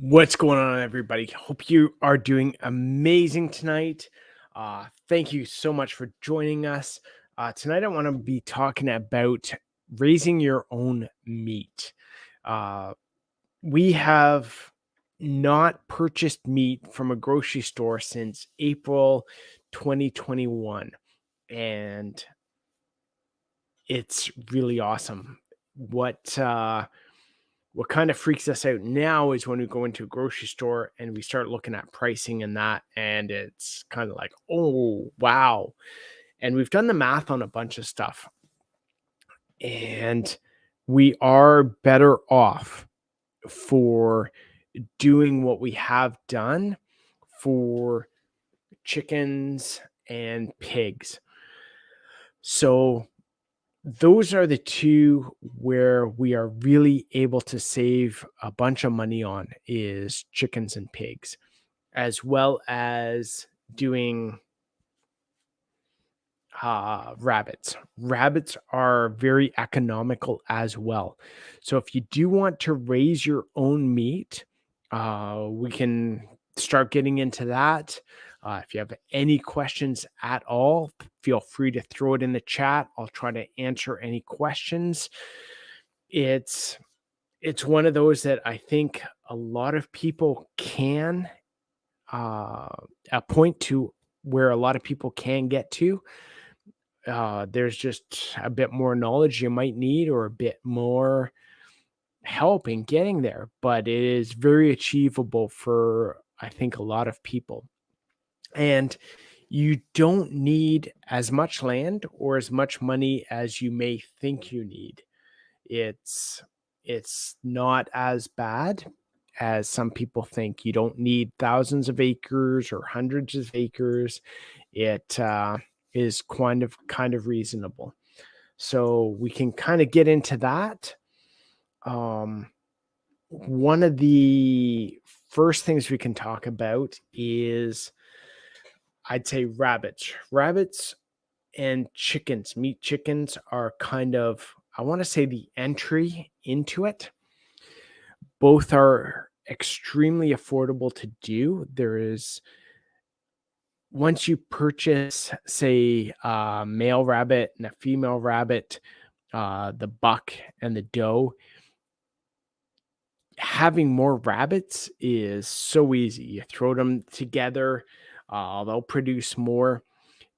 What's going on, everybody? Hope you are doing amazing tonight. Thank you so much for joining us. Tonight, I want to be talking about raising your own meat. Uh, we have not purchased meat from a grocery store since April 2021, and it's really awesome. What kind of freaks us out now is when we go into a grocery store and we start looking at pricing and that, and it's kind of like, oh, wow. And we've done the math on a bunch of stuff, and we are better off for doing what we have done for chickens and pigs. So those are the two where we are really able to save a bunch of money on is chickens and pigs, as well as doing rabbits. Rabbits are very economical as well. So if you do want to raise your own meat, we can start getting into that. If you have any questions at all, feel free to throw it in the chat. I'll try to answer any questions. It's one of those that I think a lot of people can a point to where a lot of people can get to. There's just a bit more knowledge you might need or a bit more help in getting there, but it is very achievable for, I think, a lot of people. And you don't need as much land or as much money as you may think you need. It's not as bad as some people think. You don't need thousands of acres or hundreds of acres. It is kind of reasonable. So we can kind of get into that. One of the first things we can talk about is, I'd say, rabbits. Rabbits and chickens, meat chickens, are kind of, I want to say, the entry into it. Both are extremely affordable to do. There is, once you purchase, say, a male rabbit and a female rabbit, the buck and the doe, having more rabbits is so easy. You throw them together, they'll produce more.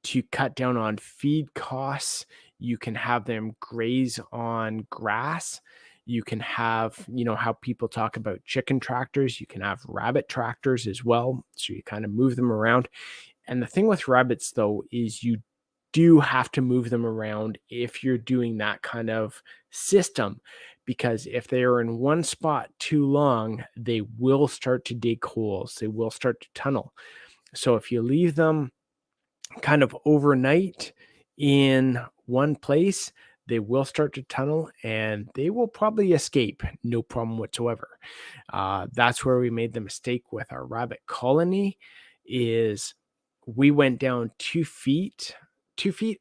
To cut down on feed costs, you can have them graze on grass. You can have, how people talk about chicken tractors, you can have rabbit tractors as well. So you kind of move them around. And the thing with rabbits, though, is you do have to move them around if you're doing that kind of system, because if they are in one spot too long, they will start to dig holes. They will start to tunnel. So if you leave them kind of overnight in one place, they will start to tunnel and they will probably escape, no problem whatsoever. That's where we made the mistake with our rabbit colony. Is we went down 2 feet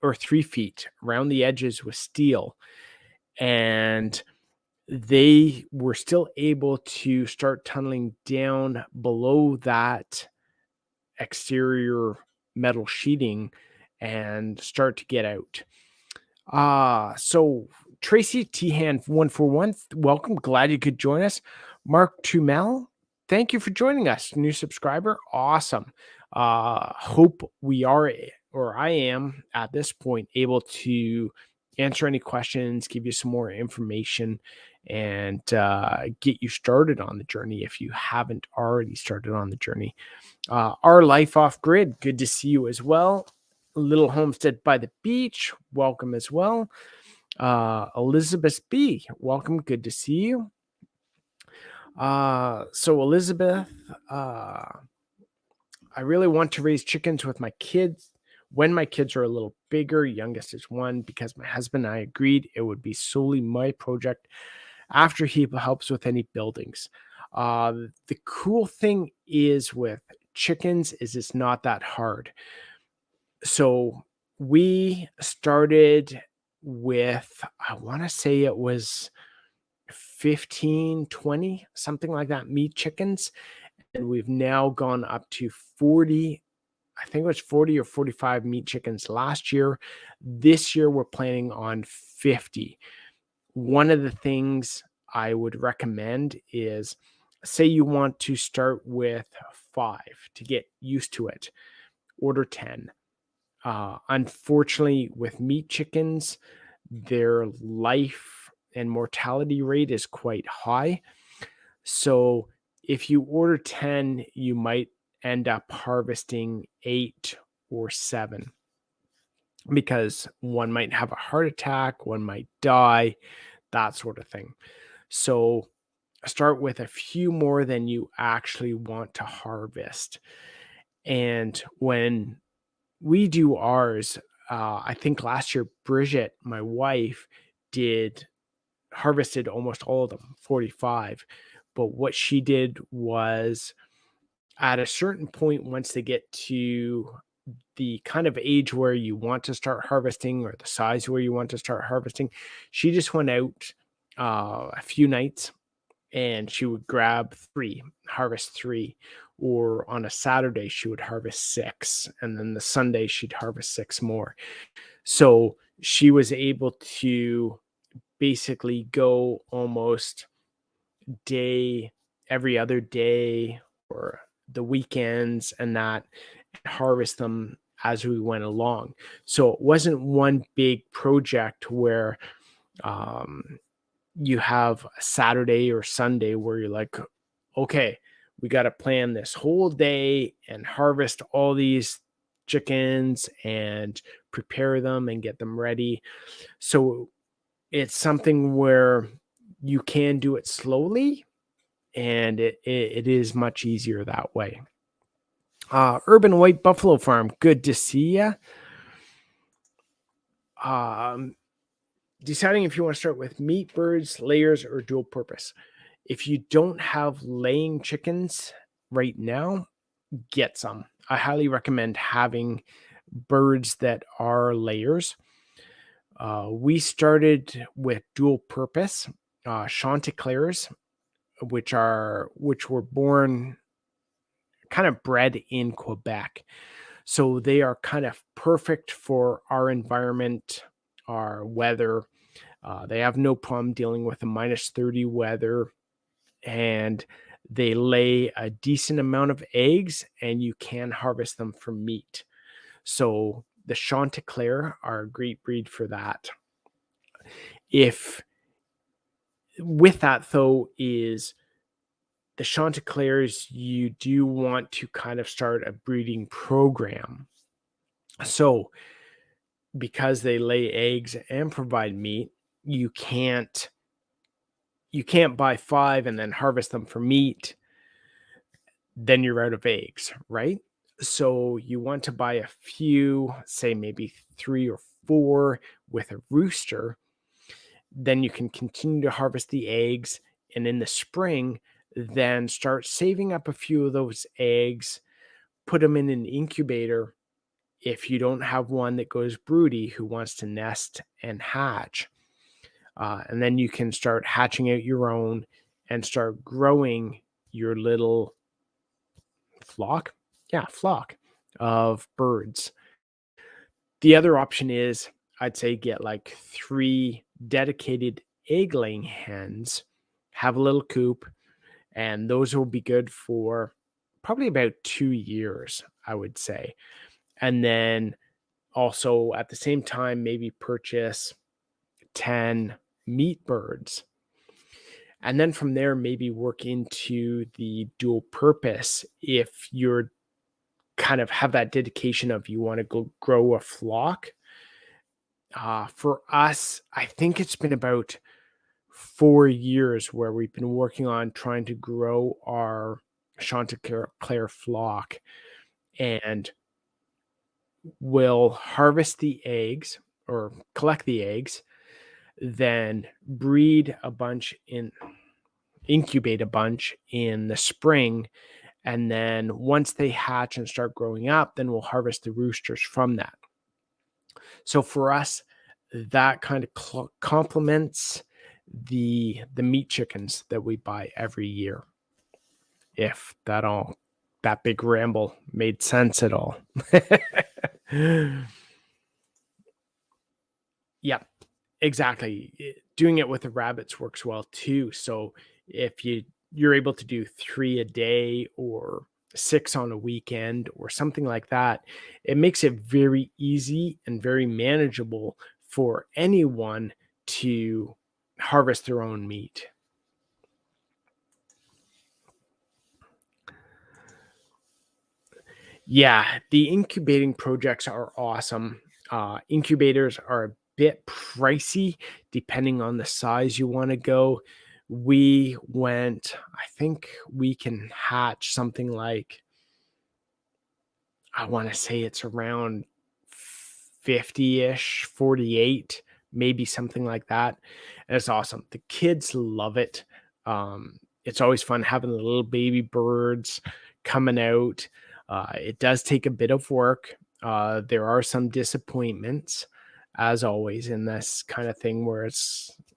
or 3 feet around the edges with steel, and they were still able to start tunneling down below that exterior metal sheeting and start to get out. So Tracy T-Hand 141, welcome. Glad you could join us. Mark Tumel, thank you for joining us. New subscriber. Awesome. Hope we are, or I am at this point, able to answer any questions, give you some more information, and get you started on the journey if you haven't already started on the journey. Our life off grid, good to see you as well. Little Homestead by the Beach, welcome as well. Elizabeth B, welcome, good to see you. So Elizabeth, I really want to raise chickens with my kids when my kids are a little bigger. Youngest is 1, because my husband and I agreed it would be solely my project after he helps with any buildings. The cool thing is with chickens is it's not that hard. So we started with, I want to say it was 15, 20, something like that, meat chickens. And we've now gone up to 40. I think it was 40 or 45 meat chickens last year. This year, we're planning on 50. One of the things I would recommend is, say you want to start with 5 to get used to it, order 10. Unfortunately, with meat chickens, their life and mortality rate is quite high. So if you order 10, you might end up harvesting 8 or 7, because one might have a heart attack, one might die, that sort of thing. So start with a few more than you actually want to harvest. And when we do ours, I think last year, Bridget, my wife, did harvested almost all of them, 45. But what she did was, at a certain point, once they get to the kind of age where you want to start harvesting, or the size where you want to start harvesting, she just went out a few nights and she would grab 3, harvest 3. Or on a Saturday, she would harvest 6. And then the Sunday, she'd harvest 6 more. So she was able to basically go almost day every other day, or the weekends, and that, harvest them as we went along. So it wasn't one big project where um, you have a Saturday or Sunday where you're like, okay, we got to plan this whole day and harvest all these chickens and prepare them and get them ready. So it's something where you can do it slowly, and it is much easier that way. Urban White Buffalo Farm, good to see you. Um, Deciding if you want to start with meat, birds, layers, or dual purpose. If you don't have laying chickens right now, get some. I highly recommend having birds that are layers. We started with dual purpose Chanticleers, which were born, kind of bred in Quebec. So they are kind of perfect for our environment, our weather. They have no problem dealing with a -30 weather, and they lay a decent amount of eggs, and you can harvest them for meat. So the Chanticleer are a great breed for that. If with that though is the Chanticleers, you do want to kind of start a breeding program. So because they lay eggs and provide meat, you can't buy 5 and then harvest them for meat. Then you're out of eggs, right? So you want to buy a few, say maybe 3 or 4 with a rooster. Then you can continue to harvest the eggs, and in the spring, then start saving up a few of those eggs, put them in an incubator if you don't have one that goes broody who wants to nest and hatch. And then you can start hatching out your own and start growing your little flock. Yeah, flock of birds. The other option is, I'd say, get like 3 dedicated egg laying hens, have a little coop, and those will be good for probably about 2 years, I would say. And then also at the same time, maybe purchase 10 meat birds. And then from there, maybe work into the dual purpose if you're kind of have that dedication of you want to go grow a flock. For us, I think it's been about 4 years where we've been working on trying to grow our Chanticleer flock, and we'll harvest the eggs or collect the eggs, then incubate a bunch in the spring. And then once they hatch and start growing up, then we'll harvest the roosters from that. So for us, that kind of complements the meat chickens that we buy every year. If that big ramble made sense at all. Yep, exactly. Doing it with the rabbits works well too. So if you're able to do 3 a day or 6 on a weekend or something like that, it makes it very easy and very manageable for anyone to harvest their own meat. Yeah, the incubating projects are awesome. Incubators are a bit pricey depending on the size you want to go. I think we can hatch something like, I want to say it's around 50-ish, 48, maybe something like that. And it's awesome. The kids love it. It's always fun having the little baby birds coming out. It does take a bit of work. There are some disappointments, as always, in this kind of thing where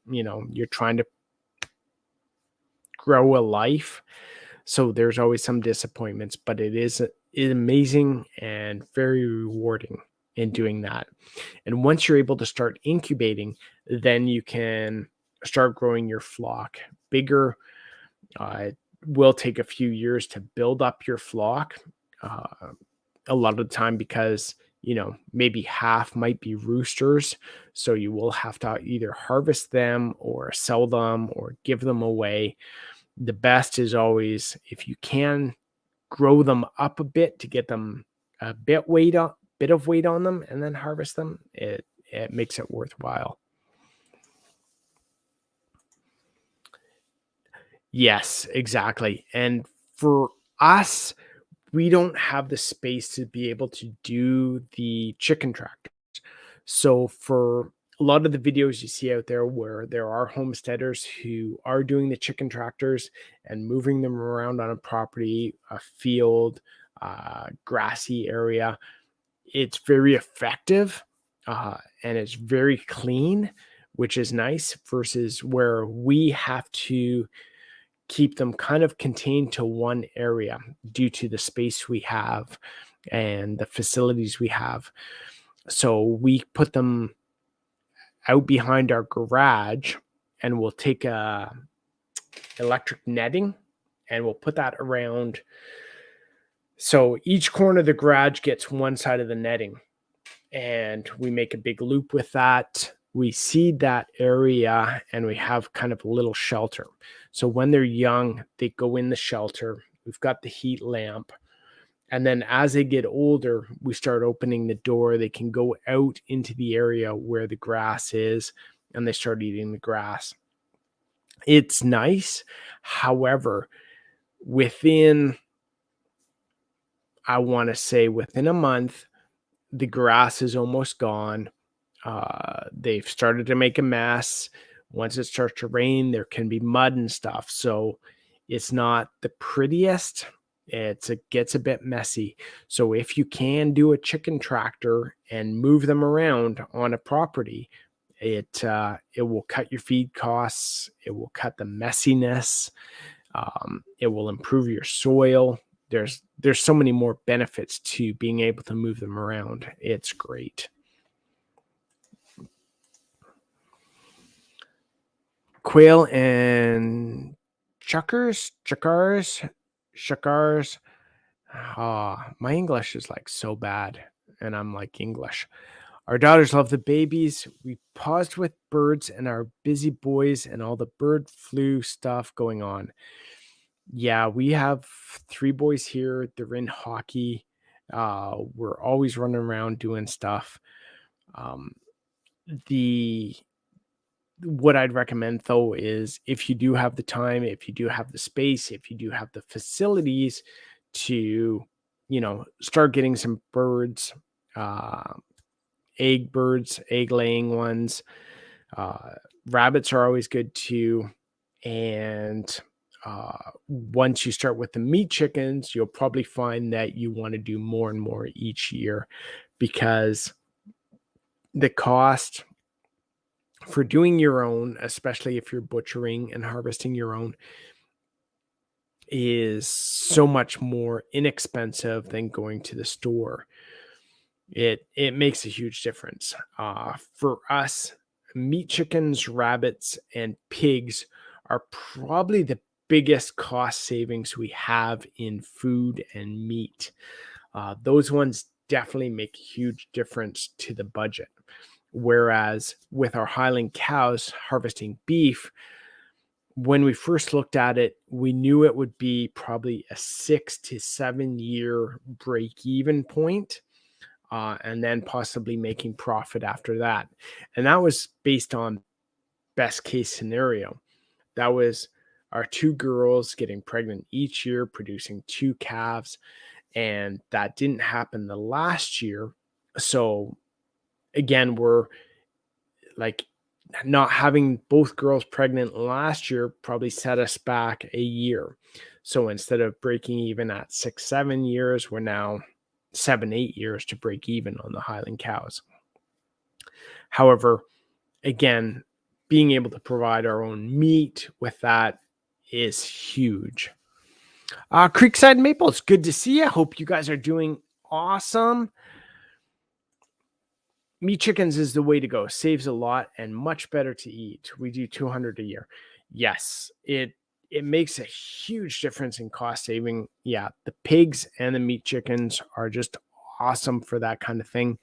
you're trying to grow a life. So there's always some disappointments, but it is amazing and very rewarding in doing that. And once you're able to start incubating, then you can start growing your flock bigger. It will take a few years to build up your flock. Uh, a lot of the time because maybe half might be roosters, so you will have to either harvest them or sell them or give them away. The best is always if you can grow them up a bit to get them a bit of weight on them and then harvest them. It makes it worthwhile. Yes, exactly. And for us, we don't have the space to be able to do the chicken tractor. So for a lot of the videos you see out there where there are homesteaders who are doing the chicken tractors and moving them around on a property, a field, grassy area, it's very effective, and it's very clean, which is nice versus where we have to keep them kind of contained to one area due to the space we have and the facilities we have. So we put them out behind our garage and we'll take a electric netting and we'll put that around. So each corner of the garage gets one side of the netting and we make a big loop with that. We seed that area and we have kind of a little shelter. So when they're young, they go in the shelter. We've got the heat lamp. And then as they get older, we start opening the door. They can go out into the area where the grass is and they start eating the grass. It's nice. However, I want to say within a month, the grass is almost gone. They've started to make a mess. Once it starts to rain, there can be mud and stuff. So it's not the prettiest. It gets a bit messy. So if you can do a chicken tractor and move them around on a property, it will cut your feed costs. It will cut the messiness. It will improve your soil. There's so many more benefits to being able to move them around. It's great. Quail and chukars. My English is like so bad, and I'm like English. Our daughters love the babies. We paused with birds and our busy boys and all the bird flu stuff going on. Yeah, we have 3 boys here. They're in hockey. We're always running around doing stuff. Um, the What I'd recommend though is if you do have the time, if you do have the space, if you do have the facilities to, start getting some birds, uh, egg laying ones. Uh, Rabbits are always good too. And once you start with the meat chickens, you'll probably find that you want to do more and more each year because the cost for doing your own, especially if you're butchering and harvesting your own, is so much more inexpensive than going to the store. It makes a huge difference. For us, meat chickens, rabbits, and pigs are probably the biggest cost savings we have in food and meat. Those ones definitely make a huge difference to the budget. Whereas with our Highland cows harvesting beef, when we first looked at it, we knew it would be probably a 6 to 7 year break even point, and then possibly making profit after that. And that was based on best case scenario. That was our two girls getting pregnant each year, producing two calves, and that didn't happen the last year. So again, we're like not having both girls pregnant last year probably set us back a year. So instead of breaking even at 6, 7 years, we're now 7, 8 years to break even on the Highland cows. However, again, being able to provide our own meat with that is huge. Creekside Maples, good to see you. Hope you guys are doing awesome. Meat chickens is the way to go. Saves a lot and much better to eat. We do 200 a year. Yes, it makes a huge difference in cost saving. Yeah, the pigs and the meat chickens are just awesome for that kind of thing.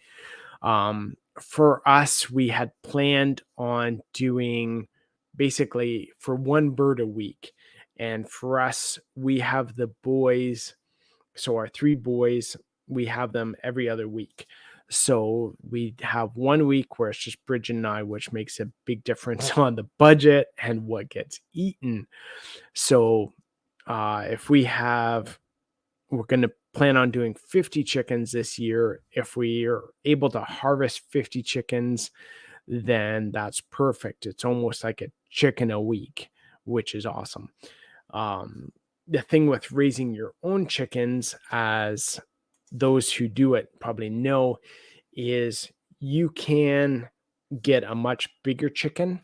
For us, we had planned on doing basically for one bird a week. And for us, we have the boys. So our three boys, we have them every other week. So we have 1 week where it's just Bridget and I, which makes a big difference on the budget and what gets eaten. So if we have, we're going to plan on doing 50 chickens this year. If we are able to harvest 50 chickens, then that's perfect. It's almost like a chicken a week, which is awesome. The thing with raising your own chickens, as those who do it probably know, is you can get a much bigger chicken.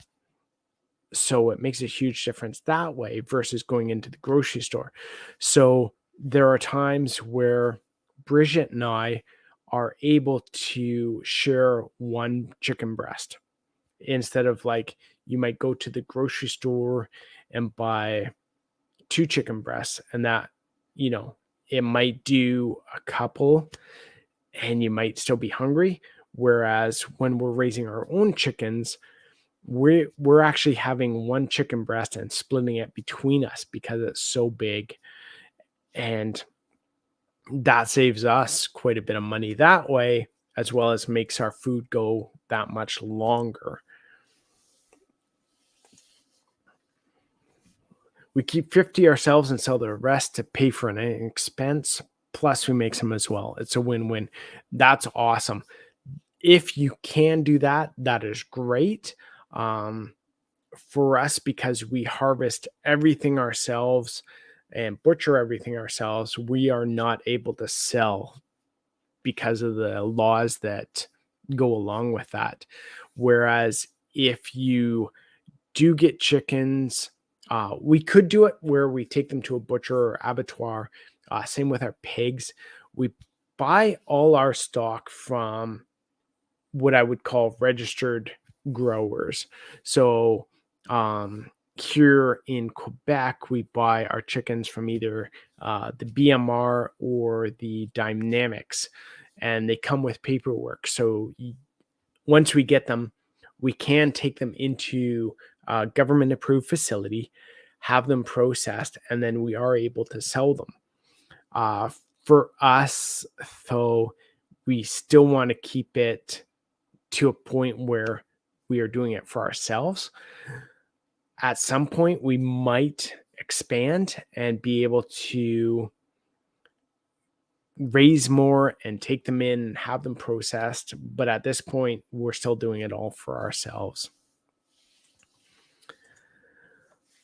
So it makes a huge difference that way versus going into the grocery store. So there are times where Bridget and I are able to share one chicken breast instead of like you might go to the grocery store and buy two chicken breasts, and that, it might do a couple and you might still be hungry. Whereas when we're raising our own chickens, we're actually having one chicken breast and splitting it between us because it's so big. And that saves us quite a bit of money that way, as well as makes our food go that much longer. We keep 50 ourselves and sell the rest to pay for an expense. Plus, we make some as well. It's a win-win. That's awesome. If you can do that, that is great. For us, because we harvest everything ourselves and butcher everything ourselves, we are not able to sell because of the laws that go along with that. Whereas if you do get chickens, we could do it where we take them to a butcher or abattoir. Same with our pigs. We buy all our stock from what I would call registered growers. So here in Quebec, we buy our chickens from either the BMR or the Dynamics, and they come with paperwork. So once we get them, we can take them into a government approved facility, have them processed, and then we are able to sell them. For us, though, we still want to keep it to a point where we are doing it for ourselves. At some point, we might expand and be able to raise more and take them in and have them processed. But at this point, we're still doing it all for ourselves.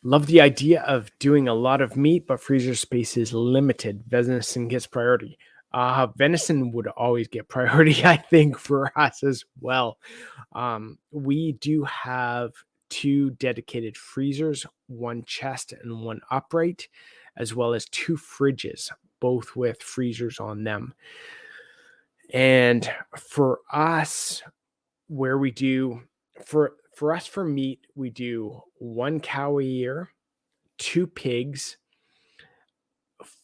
Love the idea of doing a lot of meat, but freezer space is limited. Venison gets priority. Venison would always get priority, I think, for us as well. We do have two dedicated freezers, one chest and one upright, as well as two fridges, both with freezers on them. And for us, where we do for meat, we do one cow a year, two pigs,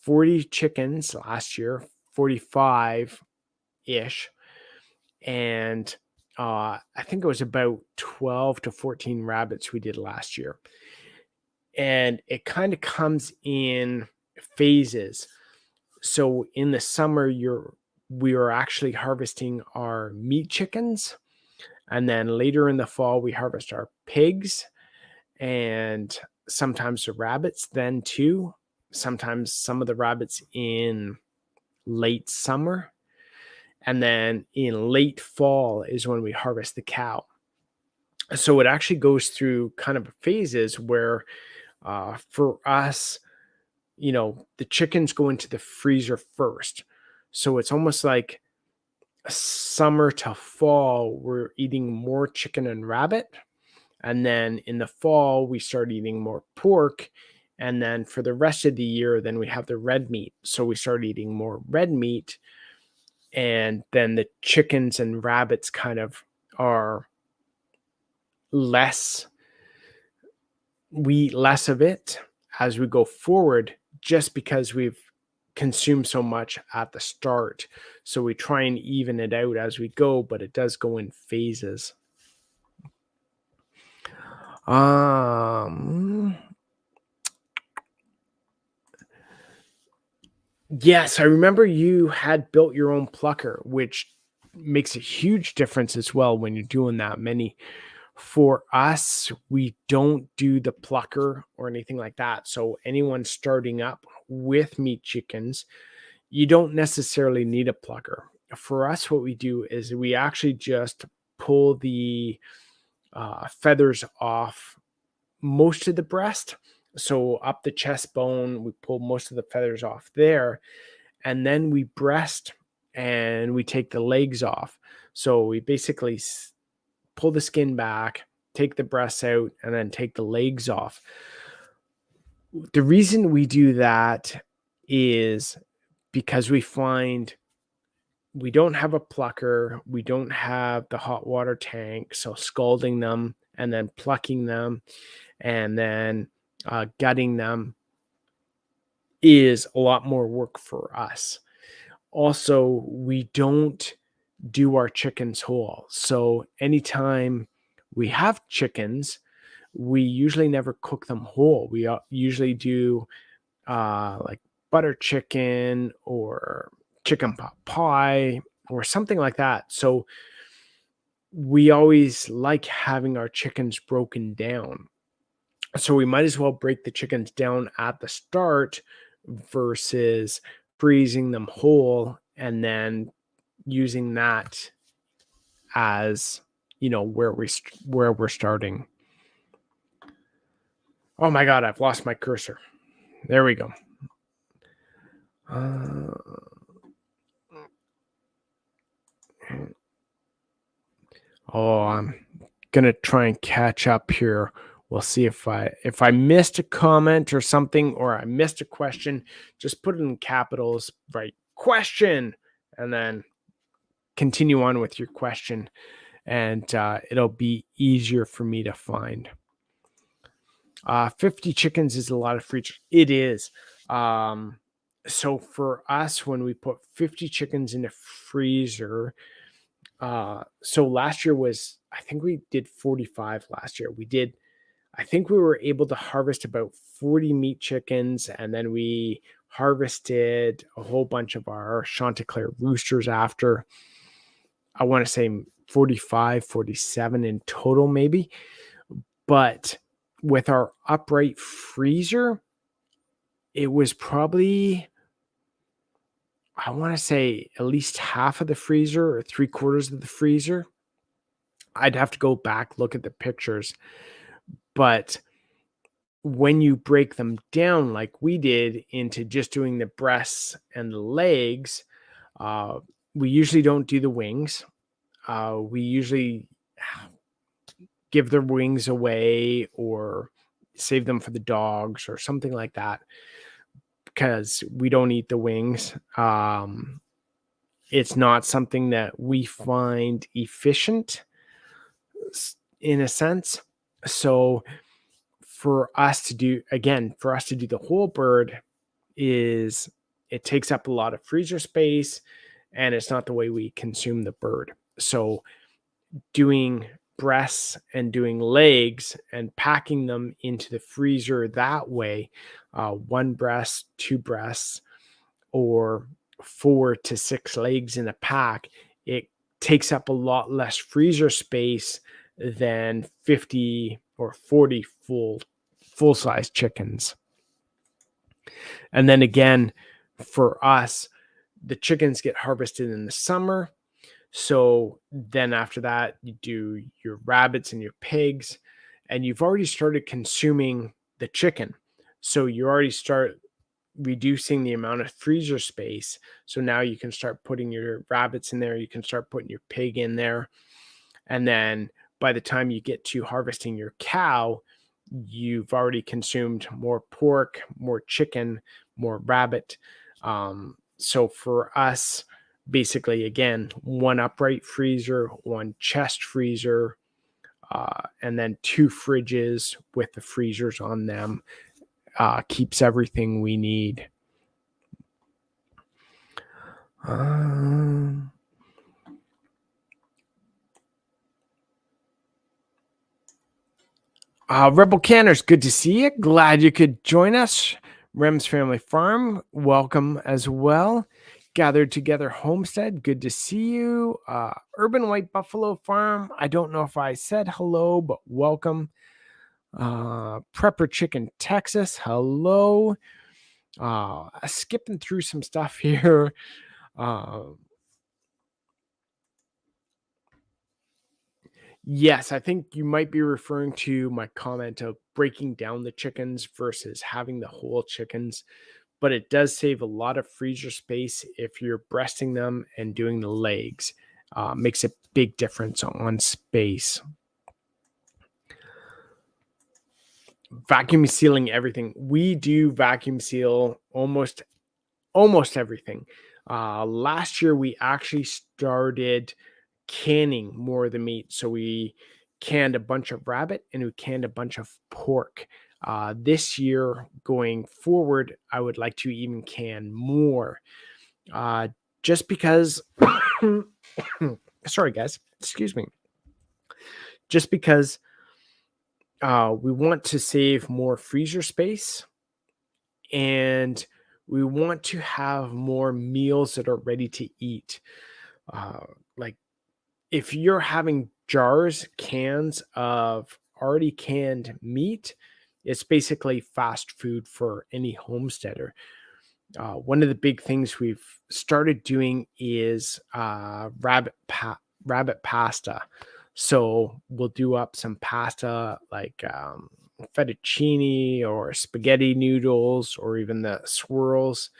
40 chickens last year, 45 ish, and I think it was about 12 to 14 rabbits we did last year. And it kind of comes in phases. So in the summer, we are actually harvesting our meat chickens, and then later in the fall we harvest our pigs and sometimes the rabbits then too. Sometimes some of the rabbits in late summer, and then in late fall is when we harvest the cow. So it actually goes through kind of phases where for us, the chickens go into the freezer first. So it's almost like summer to fall, we're eating more chicken and rabbit. And then in the fall, we start eating more pork. And then for the rest of the year, then we have the red meat. So we start eating more red meat. And then the chickens and rabbits kind of are less, we eat less of it as we go forward, just because we've consumed so much at the start. So we try and even it out as we go, but it does go in phases. Yes, I remember you had built your own plucker, which makes a huge difference as well when you're doing that many. For us, we don't do the plucker or anything like that. So anyone starting up with meat chickens, you don't necessarily need a plucker. For us, what we do is we actually just pull the feathers off most of the breast. So up the chest bone, we pull most of the feathers off there, and then we breast and we take the legs off. So we basically pull the skin back, take the breasts out, and then take the legs off. The reason we do that is because we find we don't have a plucker, we don't have the hot water tank, so scalding them and then plucking them and then gutting them is a lot more work for us. Also, we don't do our chickens whole. So anytime we have chickens, we usually never cook them whole. We usually do like butter chicken or chicken pot pie or something like that. So we always like having our chickens broken down. So we might as well break the chickens down at the start versus freezing them whole and then using that as where we're starting. Oh my god, I've lost my cursor. There we go. I'm gonna try and catch up here. We'll see if I missed a comment or something, or I missed a question. Just put it in capitals, right? Question, and then continue on with your question, and it'll be easier for me to find. 50 chickens is a lot of freezers. It is. So for us, when we put 50 chickens in a freezer, so last year I think we did 45 last year. I think we were able to harvest about 40 meat chickens, and then we harvested a whole bunch of our Chanticleer roosters after. I want to say 45, 47 in total, maybe. But with our upright freezer, it was probably, I want to say, at least half of the freezer or 3/4 of the freezer. I'd have to go back, look at the pictures. But when you break them down like we did into just doing the breasts and the legs, we usually don't do the wings. We usually give their wings away or save them for the dogs or something like that, because we don't eat the wings. It's not something that we find efficient in a sense. So for us to do the whole bird, is it takes up a lot of freezer space, and it's not the way we consume the bird. So doing breasts and doing legs and packing them into the freezer that way, one breast, two breasts, or 4 to 6 legs in a pack, it takes up a lot less freezer space than 50 or 40 full size chickens. And then again, for us, the chickens get harvested in the summer. So then after that, you do your rabbits and your pigs, and you've already started consuming the chicken. So you already start reducing the amount of freezer space. So now you can start putting your rabbits in there, you can start putting your pig in there. And then by the time you get to harvesting your cow, you've already consumed more pork, more chicken, more rabbit. So for us, basically, again, one upright freezer, one chest freezer, and then 2 fridges with the freezers on them keeps everything we need. Rebel Canners, good to see you. Glad you could join us. Rem's Family Farm, welcome as well. Gathered Together Homestead, good to see you. Urban White Buffalo Farm, I don't know if I said hello, but welcome. Prepper Chicken Texas, hello. Skipping through some stuff here. Yes, I think you might be referring to my comment of breaking down the chickens versus having the whole chickens, but it does save a lot of freezer space if you're breasting them and doing the legs. Makes a big difference on space. Vacuum sealing everything. We do vacuum seal almost everything. Last year we actually started canning more of the meat. So we canned a bunch of rabbit and we canned a bunch of pork. This year going forward, I would like to even can more. Just because, sorry guys, excuse me. Just because we want to save more freezer space, and we want to have more meals that are ready to eat. Like if you're having cans of already canned meat, it's basically fast food for any homesteader. One of the big things we've started doing is rabbit pasta. So we'll do up some pasta like fettuccine or spaghetti noodles or even the swirls.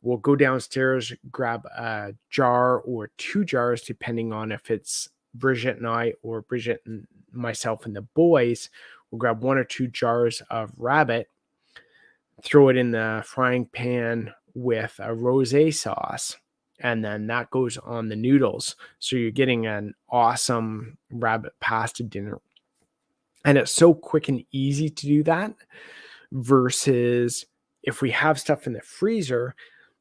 We'll go downstairs, grab a jar or 2 jars, depending on if it's Bridget and I or Bridget and myself and the boys. We'll grab 1 or 2 jars of rabbit, throw it in the frying pan with a rosé sauce, and then that goes on the noodles. So you're getting an awesome rabbit pasta dinner. And it's so quick and easy to do that versus if we have stuff in the freezer,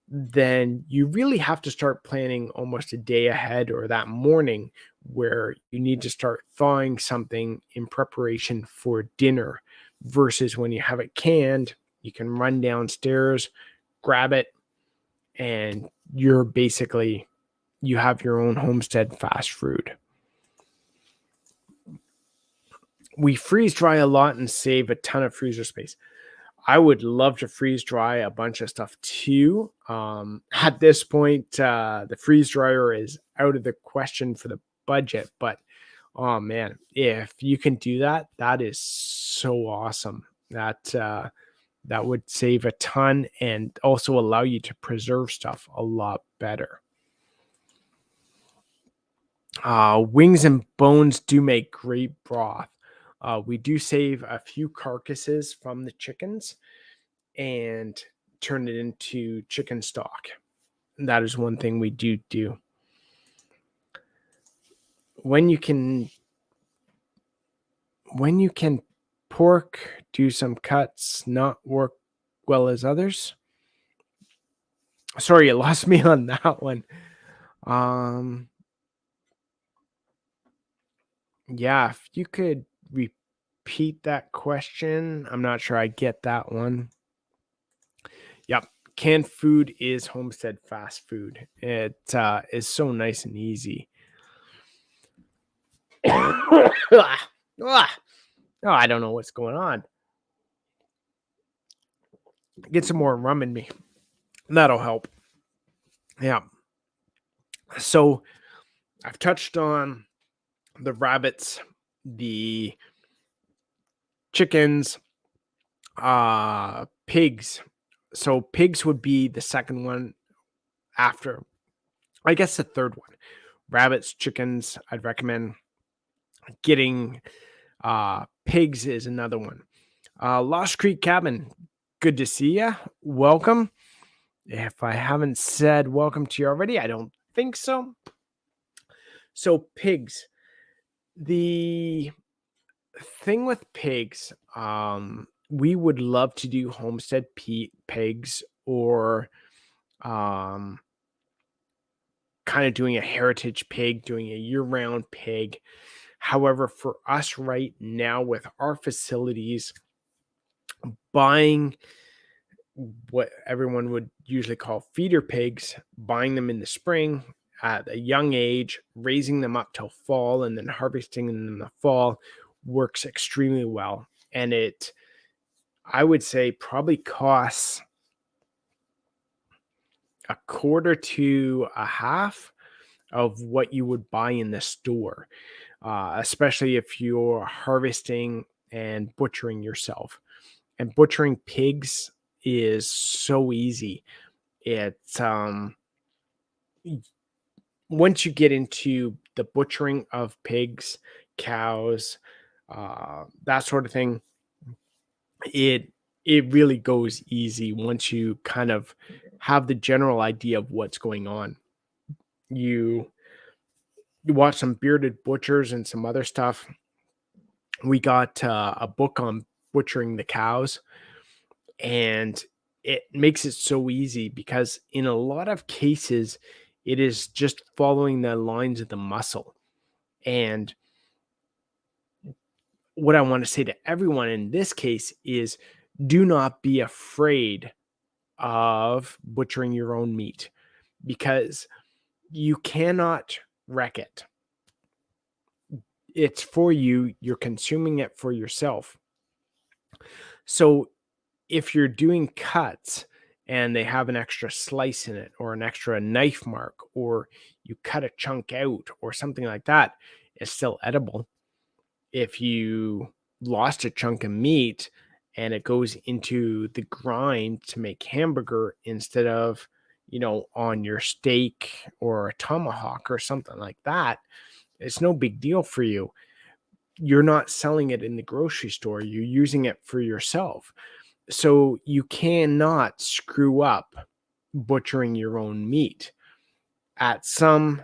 then you really have to start planning almost a day ahead or that morning, where you need to start thawing something in preparation for dinner versus when you have it canned, you can run downstairs, grab it, and you have your own homestead fast food. We freeze dry a lot and save a ton of freezer space. I would love to freeze dry a bunch of stuff too. At this point, the freeze dryer is out of the question for the budget, but oh man, if you can do that, that is so awesome. That would save a ton and also allow you to preserve stuff a lot better. Wings and bones do make great broth. We do save a few carcasses from the chickens and turn it into chicken stock. That is one thing we do. When you can when you can pork, do some cuts not work well as others? Sorry, you lost me on that one. Um, yeah, if you could repeat that question. I'm not sure I get that one. Yep. Canned food is homestead fast food. It is so nice and easy. Ah, ah. Oh, I don't know what's going on. Get some more rum in me. That'll help. Yeah. So I've touched on the rabbits, the chickens, pigs. So pigs would be the second one after, I guess the third one. Rabbits, chickens, I'd recommend getting. Pigs is another one. Lost Creek Cabin, good to see you. Welcome. If I haven't said welcome to you already, I don't think so. So pigs. The thing with pigs, we would love to do homestead pigs or um, kind of doing a heritage pig, doing a year-round pig. However, for us right now with our facilities, buying what everyone would usually call feeder pigs, buying them in the spring at a young age, raising them up till fall, and then harvesting them in the fall works extremely well. And it, I would say, probably costs a quarter to a half of what you would buy in the store, especially if you're harvesting and butchering yourself. And butchering pigs is so easy. It's once you get into the butchering of pigs, cows, that sort of thing, it it really goes easy once you kind of have the general idea of what's going on. You you watch some bearded butchers and some other stuff. We got a book on butchering the cows, and it makes it so easy because in a lot of cases, it is just following the lines of the muscle. And what I want to say to everyone in this case is do not be afraid of butchering your own meat because you cannot wreck it. It's for you, you're consuming it for yourself. So if you're doing cuts and they have an extra slice in it or an extra knife mark or you cut a chunk out or something like that, it's still edible. If you lost a chunk of meat and it goes into the grind to make hamburger instead of, on your steak or a tomahawk or something like that, it's no big deal for you. You're not selling it in the grocery store, you're using it for yourself. So you cannot screw up butchering your own meat. At some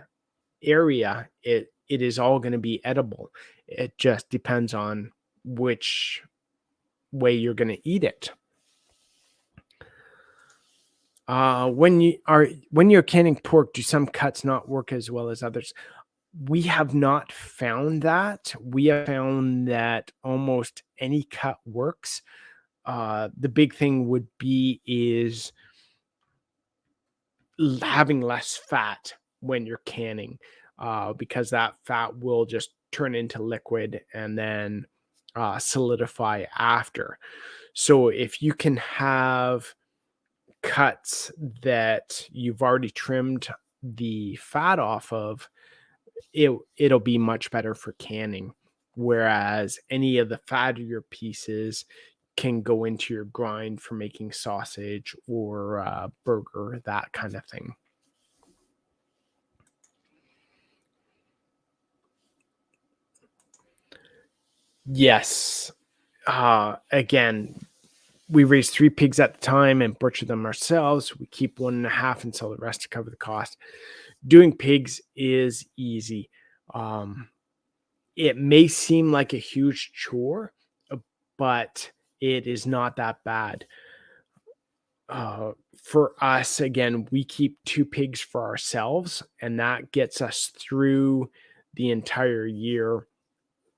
area, it is all going to be edible. It just depends on which way you're going to eat it. When you're canning pork, do some cuts not work as well as others? We have not found that. We have found that almost any cut works. The big thing would be is having less fat when you're canning, because that fat will just turn into liquid and then solidify after. So if you can have cuts that you've already trimmed the fat off of, it'll be much better for canning. Whereas any of the fattier pieces can go into your grind for making sausage or burger, that kind of thing. Yes. Again, we raise 3 pigs at the time and butcher them ourselves. We keep 1.5 and sell the rest to cover the cost. Doing pigs is easy. Um, it may seem like a huge chore, but it is not that bad. For us, again, we keep 2 pigs for ourselves, and that gets us through the entire year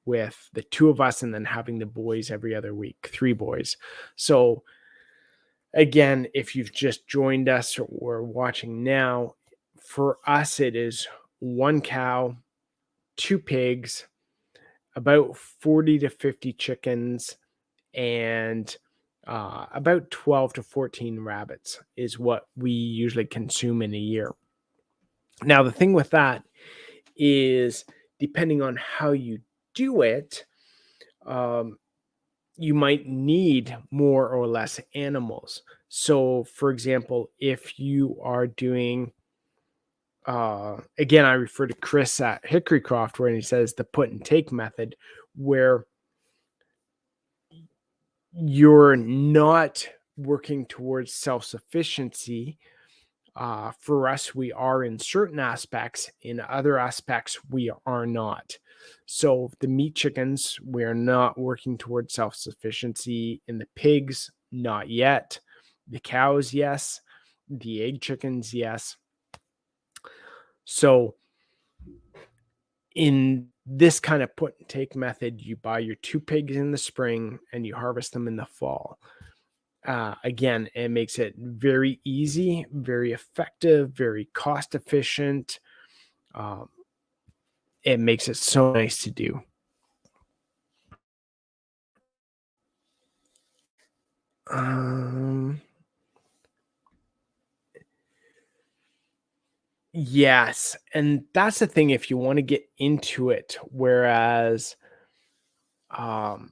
with the 2 of us and then having the boys every other week, 3 boys. So, again, if you've just joined us or watching now, for us, it is 1 cow, 2 pigs, about 40 to 50 chickens, and about 12 to 14 rabbits is what we usually consume in a year. Now, the thing with that is, depending on how you do it, um, you might need more or less animals. So, for example, if you are doing, again, I refer to Chris at Hickorycroft, where he says the put and take method, where you're not working towards self sufficiency. For us, we are in certain aspects, in other aspects, we are not. So, the meat chickens, we're not working towards self sufficiency. In the pigs, not yet. The cows, yes. The egg chickens, yes. So, in this kind of put and take method, you buy your 2 pigs in the spring and you harvest them in the fall. Again, it makes it very easy, very effective, very cost efficient. Um, it makes it so nice to do. Um, yes, and that's the thing if you want to get into it. Whereas, um,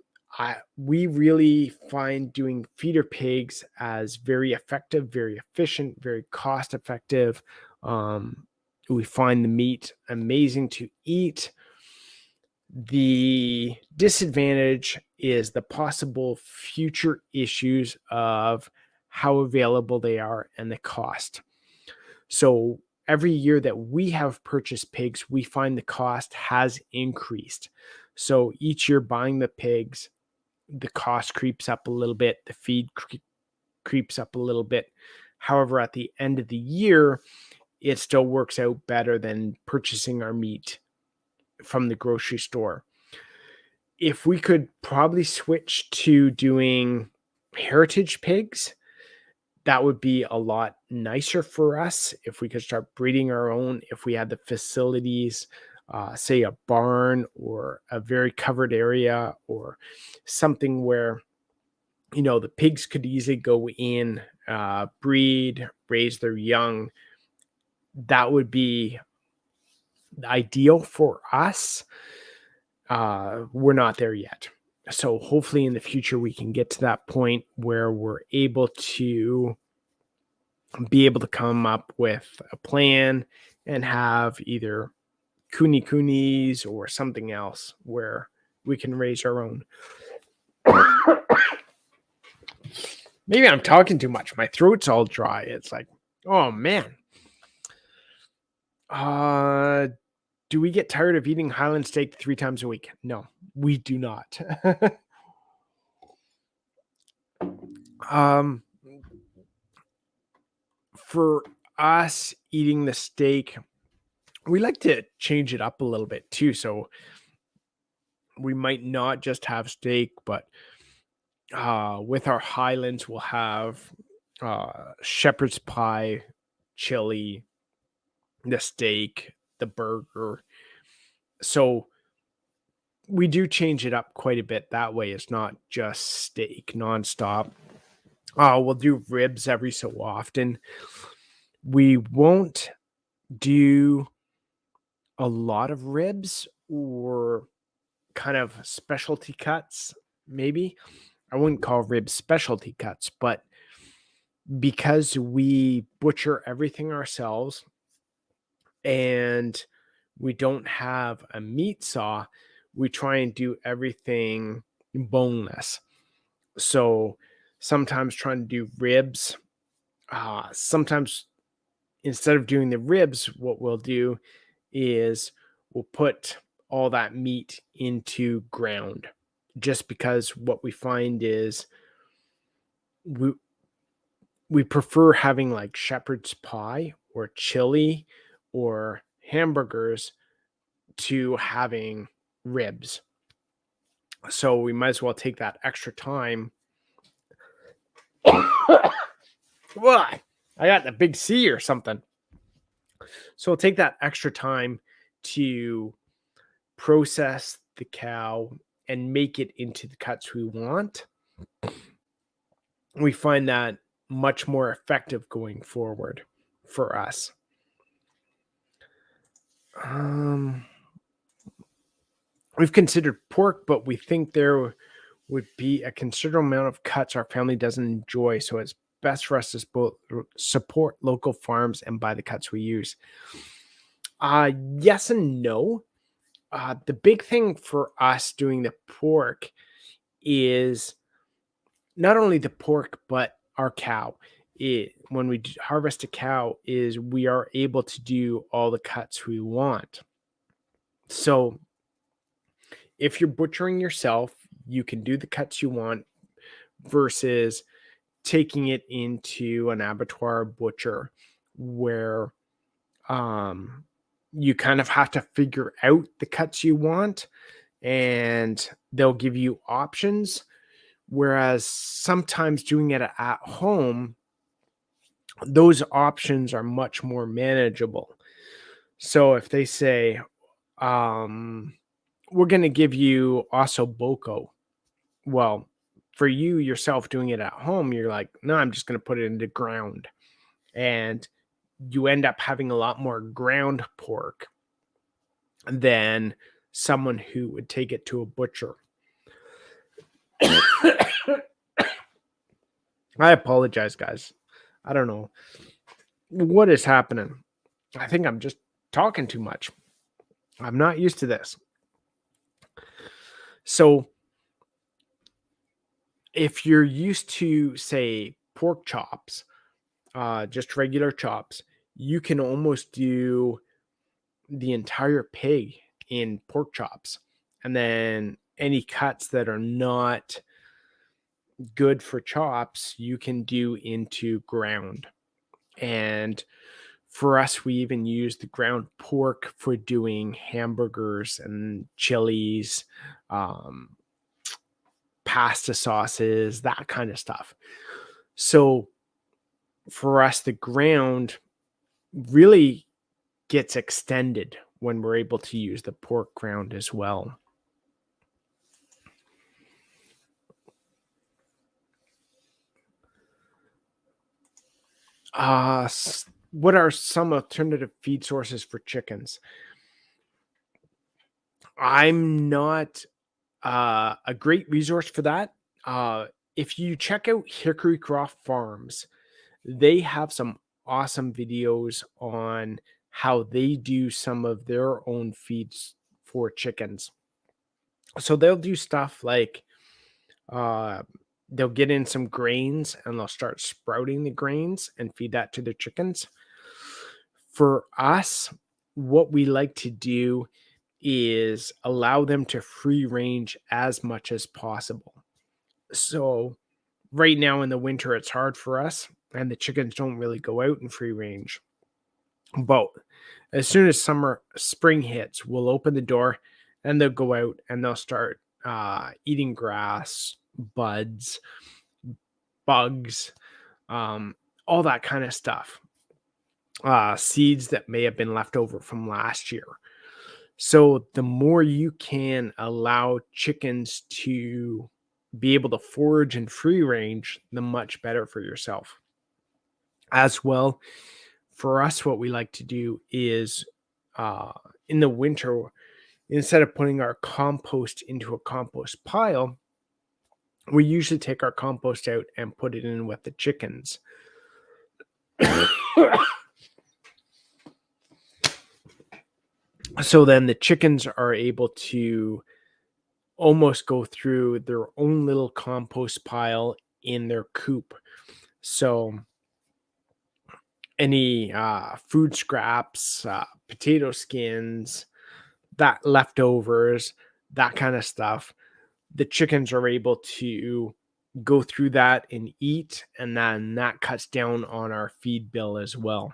we really find doing feeder pigs as very effective, very efficient, very cost effective. We find the meat amazing to eat. The disadvantage is the possible future issues of how available they are and the cost. So every year that we have purchased pigs, we find the cost has increased. So each year buying the pigs, the cost creeps up a little bit, the feed creeps up a little bit. However, at the end of the year, it still works out better than purchasing our meat from the grocery store. If we could probably switch to doing heritage pigs, that would be a lot nicer for us if we could start breeding our own, if we had the facilities, say a barn or a very covered area or something where, the pigs could easily go in, breed, raise their young. That would be ideal for us. We're not there yet. So hopefully in the future we can get to that point where we're able to come up with a plan and have either kunis or something else where we can raise our own. Maybe I'm talking too much. My throat's all dry. It's like, oh man. Uh do we get tired of eating Highland steak 3 times a week? No, we do not. um for us eating the steak, we like to change it up a little bit too. So we might not just have steak, but with our Highlands, we'll have shepherd's pie, chili, the steak, the burger. So we do change it up quite a bit that way. It's not just steak nonstop. We'll do ribs every so often. We won't do a lot of ribs or kind of specialty cuts, maybe. I wouldn't call ribs specialty cuts, but because we butcher everything ourselves and we don't have a meat saw, we try and do everything boneless. So sometimes trying to do ribs. Sometimes instead of doing the ribs, what we'll do is we'll put all that meat into ground, just because what we find is we we prefer having like shepherd's pie or chili or hamburgers to having ribs. So we might as well take that extra time. Why? I got the big C or something. So we'll take that extra time to process the cow and make it into the cuts we want. We find that much more effective going forward for us. We've considered pork, but we think there would be a considerable amount of cuts our family doesn't enjoy. So it's best for us to support local farms and buy the cuts we use. Yes and no. The big thing for us doing the pork is not only the pork, but our cow. When we harvest a cow, is we are able to do all the cuts we want. So if you're butchering yourself, you can do the cuts you want versus taking it into an abattoir butcher where you kind of have to figure out the cuts you want and they'll give you options. Whereas sometimes doing it at home, those options are much more manageable. So if they say, we're going to give you osso buco, well, for you yourself doing it at home, you're like, no, I'm just going to put it into ground. And you end up having a lot more ground pork than someone who would take it to a butcher. I apologize, guys. I don't know what is happening. I think I'm just talking too much. I'm not used to this. So if you're used to, say, pork chops, just regular chops, you can almost do the entire pig in pork chops. And then any cuts that are not good for chops, you can do into ground. And for us, we even use the ground pork for doing hamburgers and chilies, pasta sauces, that kind of stuff. So for us, the ground really gets extended when we're able to use the pork ground as well. What are some alternative feed sources for chickens? I'm not a great resource for that. If you check out Hickory Croft Farms, they have some awesome videos on how they do some of their own feeds for chickens. So they'll do stuff like they'll get in some grains and they'll start sprouting the grains and feed that to their chickens. For us, what we like to do is allow them to free range as much as possible. So right now in the winter, it's hard for us and the chickens don't really go out in free range. But as soon as spring hits, we'll open the door and they'll go out and they'll start eating grass, buds, bugs, all that kind of stuff. Seeds that may have been left over from last year. So the more you can allow chickens to be able to forage in free range, the much better for yourself. As well, for us, what we like to do is in the winter, instead of putting our compost into a compost pile, we usually take our compost out and put it in with the chickens. So then the chickens are able to almost go through their own little compost pile in their coop. So any food scraps, potato skins, that leftovers, that kind of stuff, the chickens are able to go through that and eat, and then that cuts down on our feed bill as well.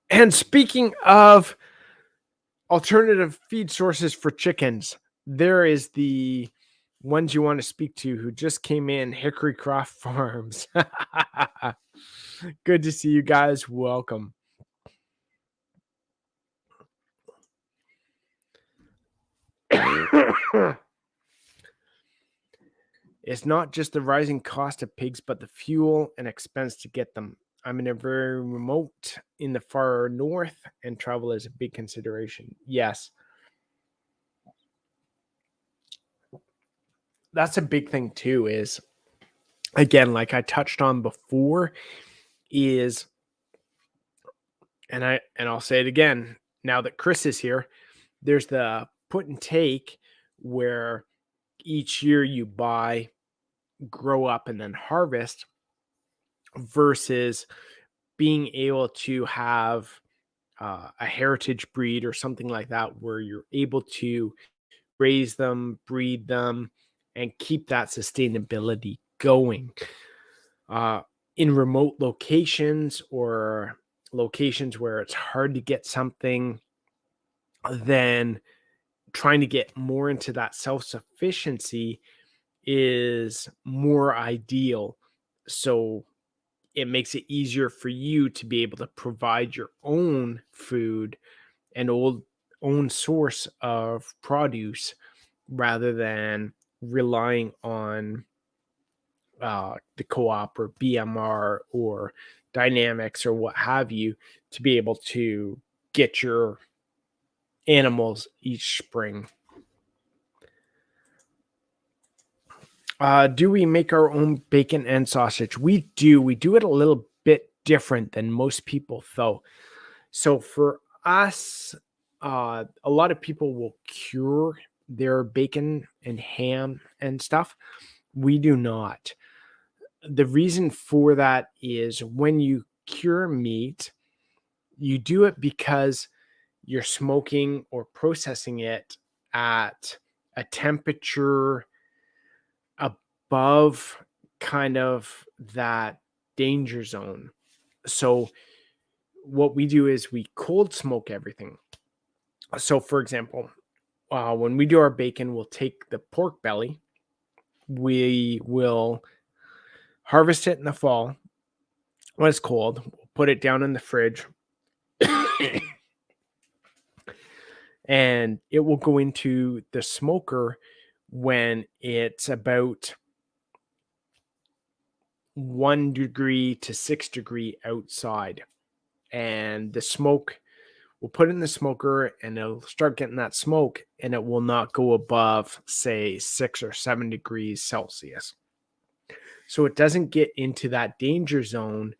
And speaking of alternative feed sources for chickens, there is the ones you want to speak to who just came in, Hickory Croft Farms. Good to see you guys. Welcome. It's not just the rising cost of pigs, but the fuel and expense to get them. I'm in a very remote in the far north, and travel is a big consideration. Yes, that's a big thing too. Is again, like I touched on before, is I'll say it again now that Chris is here. There's the put and take where each year you buy, grow up, and then harvest, versus being able to have a heritage breed or something like that where you're able to raise them, breed them, and keep that sustainability going. Uh, in remote locations or locations where it's hard to get something, then trying to get more into that self sufficiency is more ideal. So it makes it easier for you to be able to provide your own food and own source of produce rather than relying on the co-op or BMR or Dynamics or what have you to be able to get your animals each spring. Do we make our own bacon and sausage? We do. We do it a little bit different than most people, though. So for us, a lot of people will cure their bacon and ham and stuff. We do not. The reason for that is when you cure meat, you do it because you're smoking or processing it at a temperature above kind of that danger zone. So what we do is we cold smoke everything. So for example, when we do our bacon, we'll take the pork belly, we will harvest it in the fall when it's cold, we'll put it down in the fridge, and it will go into the smoker when it's about 1 degree to 6 degree outside. And the smoke, we'll put it in the smoker and it'll start getting that smoke, and it will not go above, say, 6 or 7 degrees Celsius. So it doesn't get into that danger zone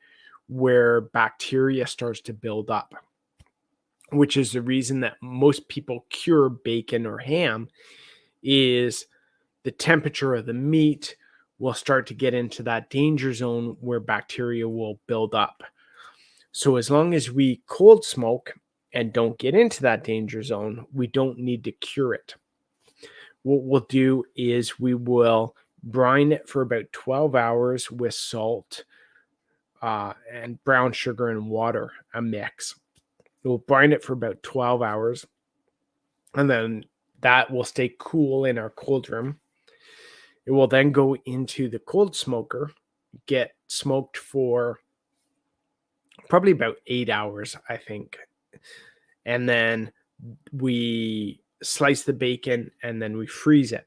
where bacteria starts to build up, which is the reason that most people cure bacon or ham is the temperature of the meat will start to get into that danger zone where bacteria will build up. So as long as we cold smoke and don't get into that danger zone, we don't need to cure it. What we'll do is we will brine it for about 12 hours with salt and brown sugar and water, a mix. We'll brine it for about 12 hours, and then that will stay cool in our cold room. It will then go into the cold smoker, get smoked for probably about 8 hours, I think. And then we slice the bacon and then we freeze it.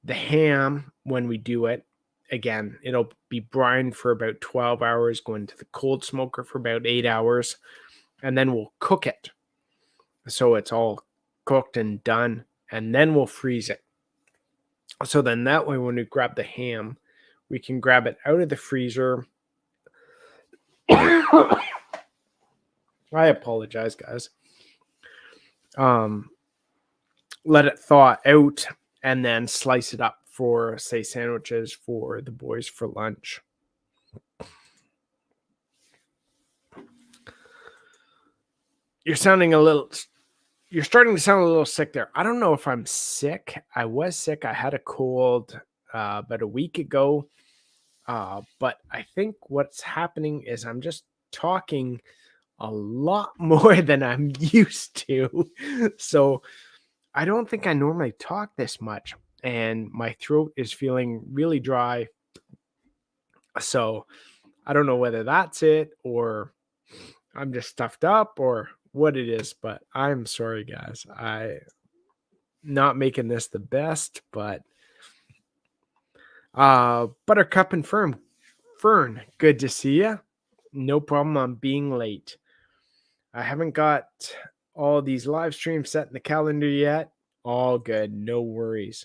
The ham, when we do it, again, it'll be brined for about 12 hours, go into the cold smoker for about 8 hours, and then we'll cook it. So it's all cooked and done, and then we'll freeze it. So then that way, when we grab the ham, we can grab it out of the freezer. I apologize, guys. let it thaw out, and then slice it up for, say, sandwiches for the boys for lunch. You're sounding a little You're starting to sound a little sick there. I don't know if I'm sick. I was sick. I had a cold about a week ago. But I think what's happening is I'm just talking a lot more than I'm used to. So I don't think I normally talk this much. And my throat is feeling really dry. So I don't know whether that's it or I'm just stuffed up or what it is, but I'm sorry, guys. I not making this the best, but Buttercup and Fern, good to see you. No problem on being late. I haven't got all these live streams set in the calendar yet. All good, no worries.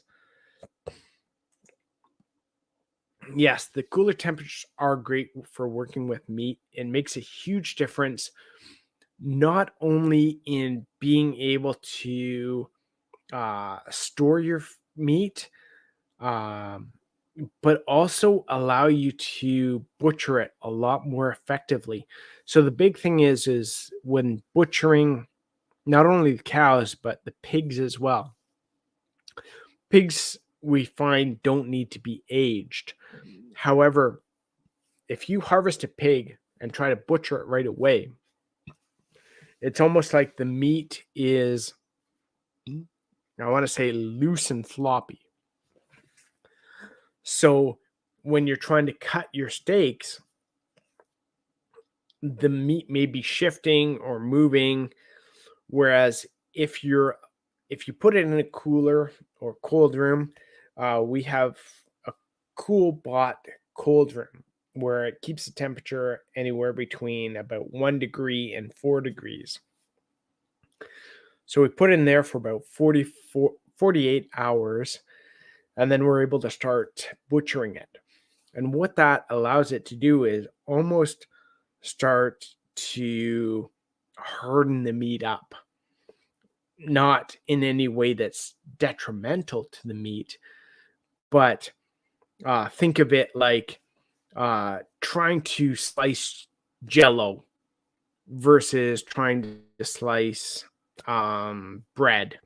Yes, the cooler temperatures are great for working with meat. It makes a huge difference, not only in being able to store your meat, um, but also allow you to butcher it a lot more effectively. So the big thing is when butchering not only the cows but the pigs as well. Pigs we find don't need to be aged. However, if you harvest a pig and try to butcher it right away, it's almost like the meat is, I want to say, loose and floppy. So when you're trying to cut your steaks, the meat may be shifting or moving. Whereas if you put it in a cooler or cold room, we have a cool bot cold room where it keeps the temperature anywhere between about 1 degree and 4 degrees. So we put it in there for about 48 hours, and then we're able to start butchering it. And what that allows it to do is almost start to harden the meat up. Not in any way that's detrimental to the meat, but think of it like trying to slice jello versus trying to slice bread.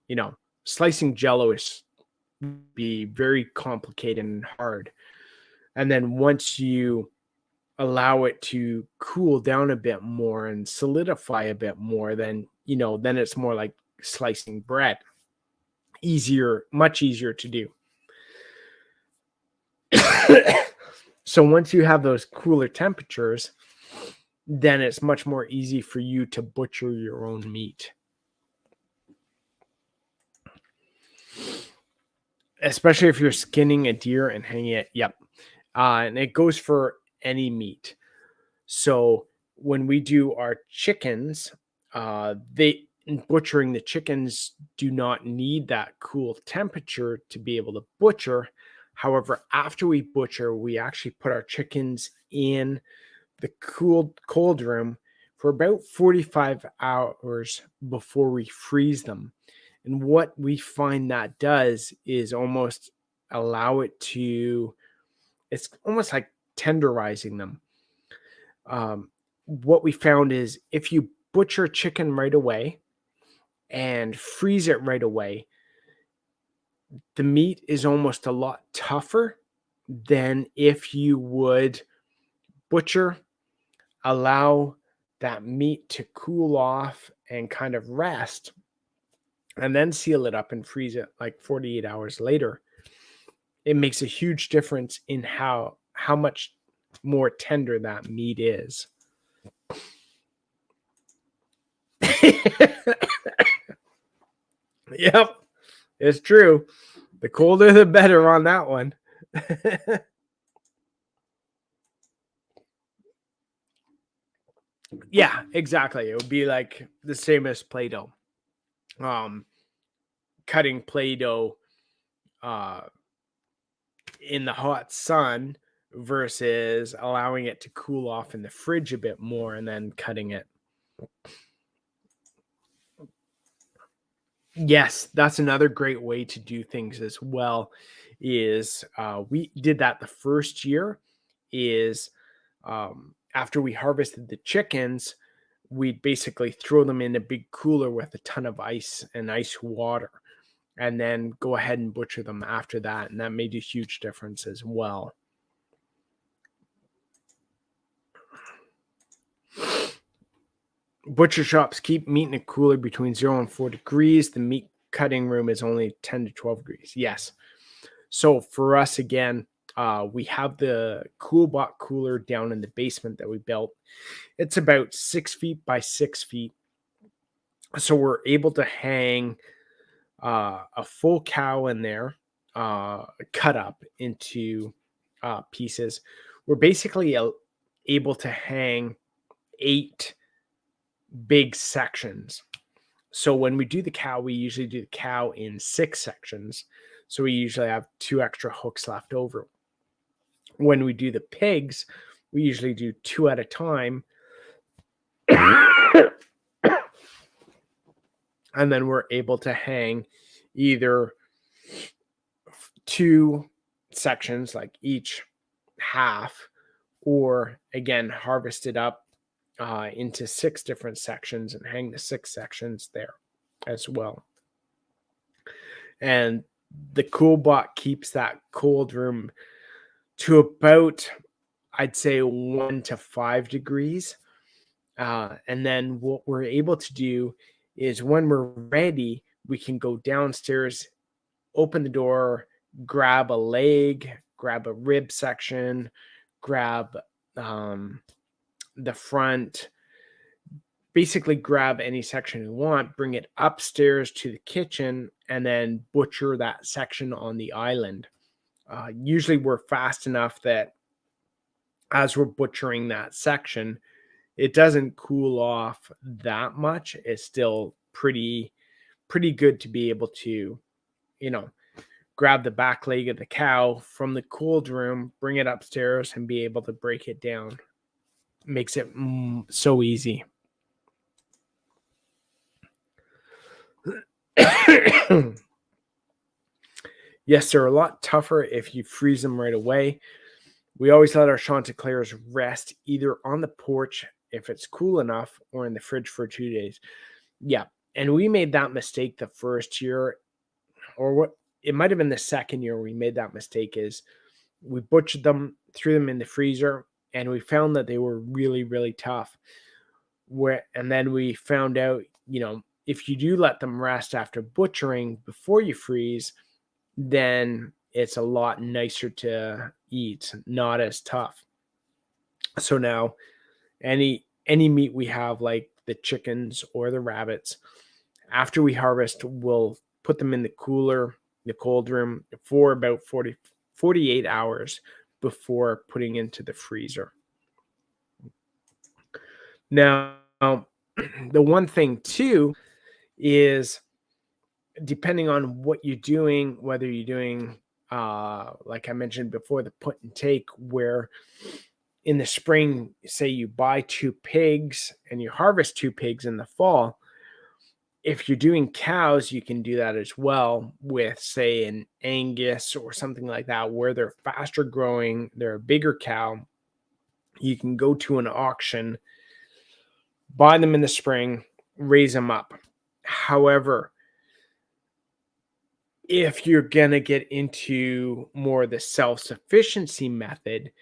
You know, slicing jello is be very complicated and hard. And then once you allow it to cool down a bit more and solidify a bit more, then then it's more like slicing bread. Easier, much easier to do. So once you have those cooler temperatures, then it's much more easy for you to butcher your own meat. Especially if you're skinning a deer and hanging it. Yep. And it goes for any meat. So when we do our chickens, butchering the chickens do not need that cool temperature to be able to butcher. However, after we butcher, we actually put our chickens in the cold room for about 45 hours before we freeze them. And what we find that does is almost allow it to, it's almost like tenderizing them. What we found is if you butcher chicken right away and freeze it right away, the meat is almost a lot tougher than if you would butcher, allow that meat to cool off and kind of rest, and then seal it up and freeze it like 48 hours later. It makes a huge difference in how much more tender that meat is. Yep, it's true. The colder, the better on that one. Yeah, exactly. It would be like the same as Play-Doh. Cutting Play-Doh in the hot sun versus allowing it to cool off in the fridge a bit more and then cutting it. Yes, that's another great way to do things as well. Is we did that the first year. Is after we harvested the chickens, we'd basically throw them in a big cooler with a ton of ice and ice water, and then go ahead and butcher them after that. And that made a huge difference as well. Butcher shops keep meat in a cooler between 0 and 4 degrees. The meat cutting room is only 10 to 12 degrees. Yes. So for us, again, we have the CoolBot cooler down in the basement that we built. It's about 6 feet by 6 feet. So we're able to hang a full cow in there, cut up into pieces. We're basically able to hang 8 big sections. So when we do the cow, we usually do the cow in 6 sections. So we usually have 2 extra hooks left over. When we do the pigs, we usually do 2 at a time. And then we're able to hang either 2 sections, like each half, or again, harvest it up into 6 different sections and hang the 6 sections there as well. And the CoolBot keeps that cold room to about, I'd say, 1 to 5 degrees. And then what we're able to do is when we're ready, we can go downstairs, open the door, grab a leg, grab a rib section, grab the front, basically grab any section you want, bring it upstairs to the kitchen, and then butcher that section on the island. Usually we're fast enough that as we're butchering that section, it doesn't cool off that much. It's still pretty good to be able to, you know, grab the back leg of the cow from the cooled room, bring it upstairs, and be able to break it down. Makes it so easy. Yes, they're a lot tougher if you freeze them right away. We always let our Chanticleers rest either on the porch if it's cool enough or in the fridge for 2 days. Yeah. And we made that mistake the first year, or what it might have been the second year we made that mistake. Is we butchered them, threw them in the freezer, and we found that they were really, really tough. And then we found out, if you do let them rest after butchering before you freeze, then it's a lot nicer to eat, not as tough. So now any meat we have, like the chickens or the rabbits, after we harvest, we'll put them in the cooler, the cold room, for about 48 hours before putting into the freezer. Now, the one thing too is, depending on what you're doing, whether you're doing, like I mentioned before, the put and take, where in the spring, say you buy 2 pigs and you harvest 2 pigs in the fall. If you're doing cows, you can do that as well with, say, an Angus or something like that, where they're faster growing, they're a bigger cow. You can go to an auction, buy them in the spring, raise them up. However, if you're going to get into more the self-sufficiency method,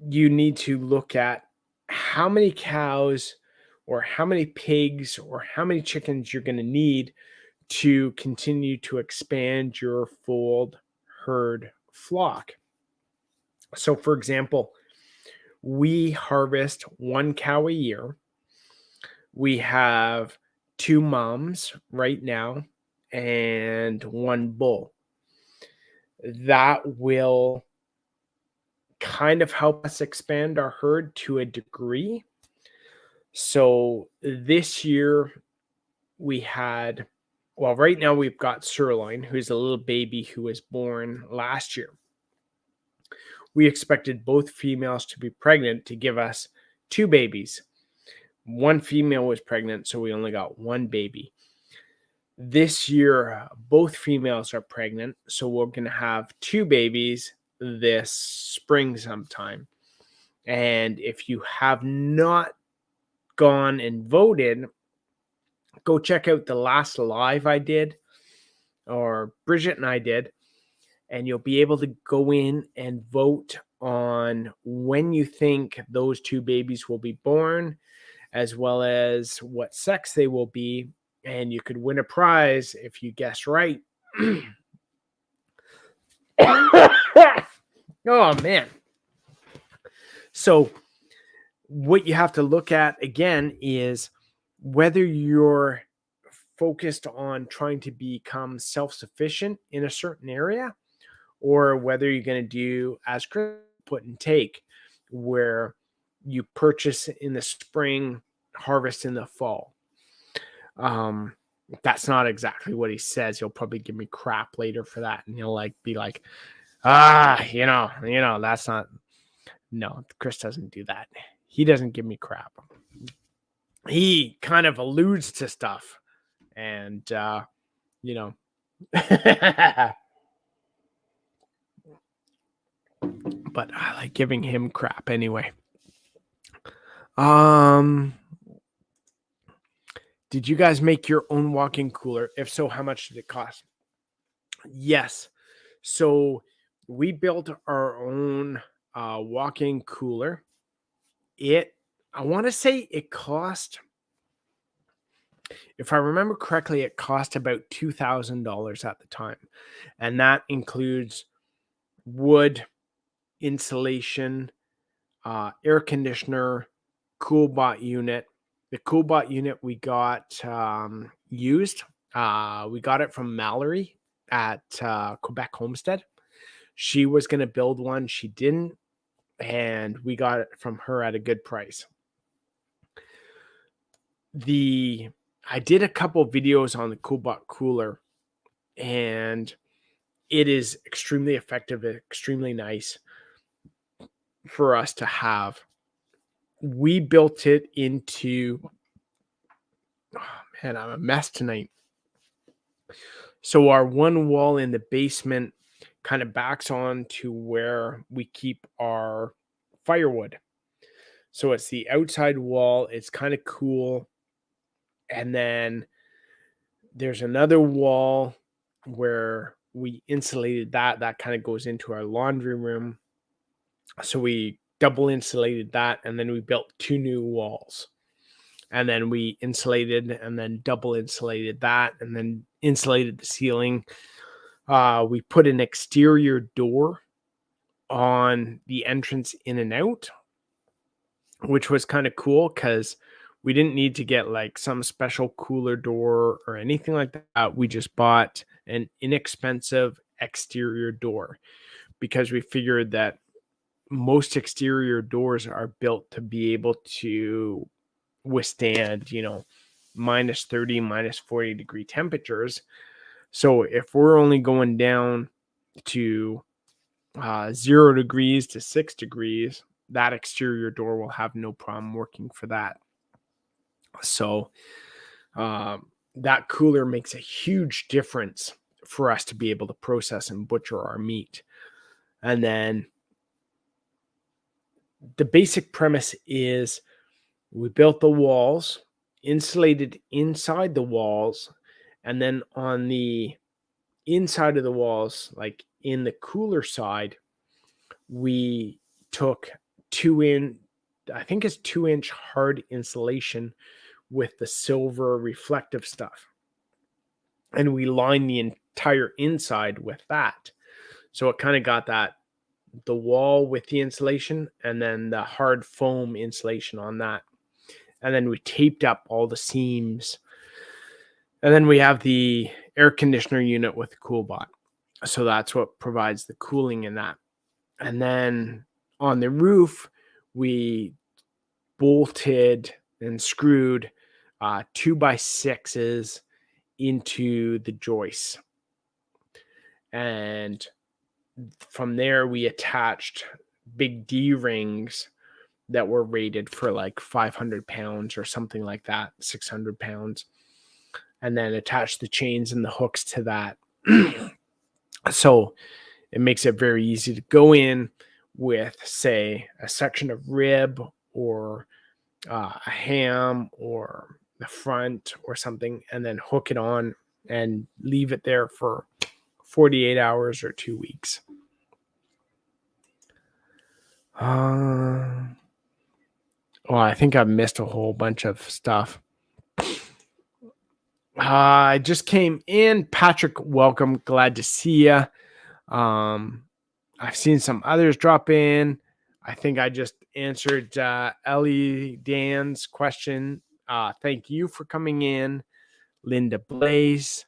you need to look at how many cows or how many pigs or how many chickens you're going to need to continue to expand your fold herd flock. So, for example, we harvest 1 cow a year. We have 2 moms right now and 1 bull. That will kind of help us expand our herd to a degree. So this year we had, well, right now we've got Sirloin, who's a little baby who was born last year. We expected both females to be pregnant to give us 2 babies. 1 female was pregnant, so we only got 1 baby. This year, both females are pregnant, so we're going to have 2 babies this spring sometime. And if you have not gone and voted, go check out the last live I did, or Bridget and I did, and you'll be able to go in and vote on when you think those 2 babies will be born, as well as what sex they will be. And you could win a prize if you guess right. Oh, man. So what you have to look at again is whether you're focused on trying to become self-sufficient in a certain area, or whether you're going to do as Chris put and take, where you purchase in the spring, harvest in the fall. That's not exactly what he says. He'll probably give me crap later for that, and he'll be like, that's not. No, Chris doesn't do that. He doesn't give me crap. He kind of alludes to stuff, and but I like giving him crap anyway. Did you guys make your own walk-in cooler? If so, how much did it cost? Yes. So we built our own walk-in cooler. I want to say it cost, if I remember correctly, it cost about $2,000 at the time. And that includes wood, insulation, air conditioner, CoolBot unit. The CoolBot unit we got used. We got it from Mallory at Quebec Homestead. She was going to build one. She didn't. And we got it from her at a good price. I did a couple videos on the CoolBot cooler, and it is extremely effective, extremely nice for us to have. We built it into, oh man, I'm a mess tonight. So our one wall in the basement kind of backs on to where we keep our firewood. So it's the outside wall. It's kind of cool. And then there's another wall where we insulated that kind of goes into our laundry room. So we double insulated that, and then we built 2 new walls. And then we insulated and then double insulated that, and then insulated the ceiling. We put an exterior door on the entrance in and out, which was kind of cool because we didn't need to get some special cooler door or anything like that. We just bought an inexpensive exterior door because we figured that most exterior doors are built to be able to withstand, minus 30, minus 40 degree temperatures. So if we're only going down to 0 degrees to 6 degrees, that exterior door will have no problem working for that. So that cooler makes a huge difference for us to be able to process and butcher our meat. And then the basic premise is we built the walls, insulated inside the walls, and then on the inside of the walls, like in the cooler side, we took 2-inch hard insulation with the silver reflective stuff. And we lined the entire inside with that. So it kind of got the wall with the insulation and then the hard foam insulation on that. And then we taped up all the seams. And then we have the air conditioner unit with the CoolBot. So that's what provides the cooling in that. And then on the roof, we bolted and screwed 2x6s into the joists. And from there, we attached big D-rings that were rated for 500 pounds or something like that, 600 pounds. and then attach the chains and the hooks to that. So it makes it very easy to go in with, say, a section of rib or a ham or the front or something, and then hook it on and leave it there for 48 hours or 2 weeks. Well, I think I've missed a whole bunch of stuff. I just came in. Patrick, welcome. Glad to see you. I've seen some others drop in. I think I just answered Ellie Dan's question. Thank you for coming in. Linda Blaze.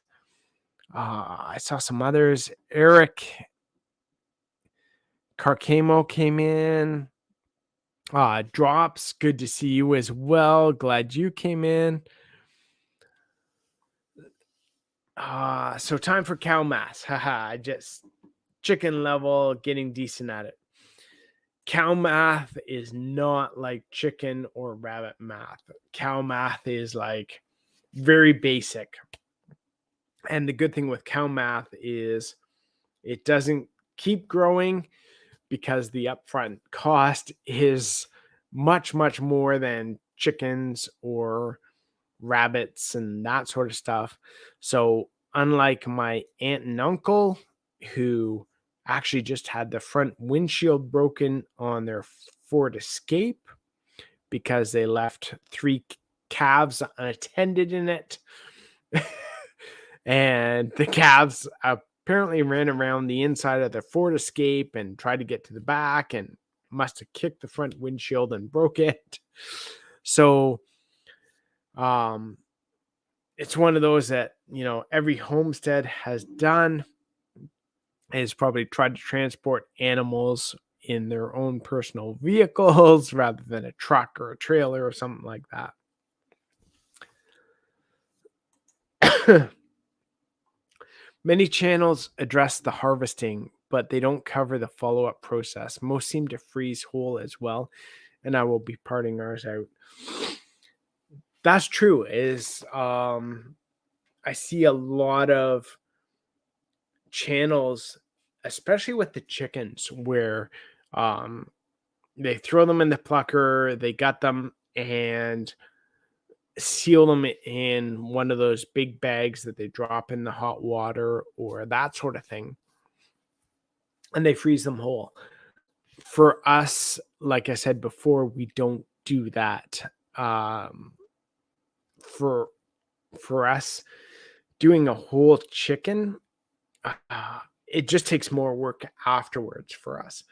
I saw some others. Eric Carcamo came in. Drops, good to see you as well. Glad you came in. So time for cow math. Haha, just chicken level, getting decent at it. Cow math is not like chicken or rabbit math. Cow math is like very basic. And the good thing with cow math is it doesn't keep growing because the upfront cost is much, much more than chickens or rabbits and that sort of stuff. So unlike my aunt and uncle who actually just had the front windshield broken on their Ford Escape because they left 3 calves unattended in it, and the calves apparently ran around the inside of the Ford Escape and tried to get to the back and must have kicked the front windshield and broke it. So it's one of those that, every homestead has done, is probably tried to transport animals in their own personal vehicles rather than a truck or a trailer or something like that. Many channels address the harvesting, but they don't cover the follow-up process. Most seem to freeze whole as well, and I will be parting ours out. That's true. I see a lot of channels, especially with the chickens, where they throw them in the plucker, they gut them and seal them in one of those big bags that they drop in the hot water or that sort of thing, and they freeze them whole. For us, like I said before, we don't do that. For us, doing a whole chicken, it just takes more work afterwards for us,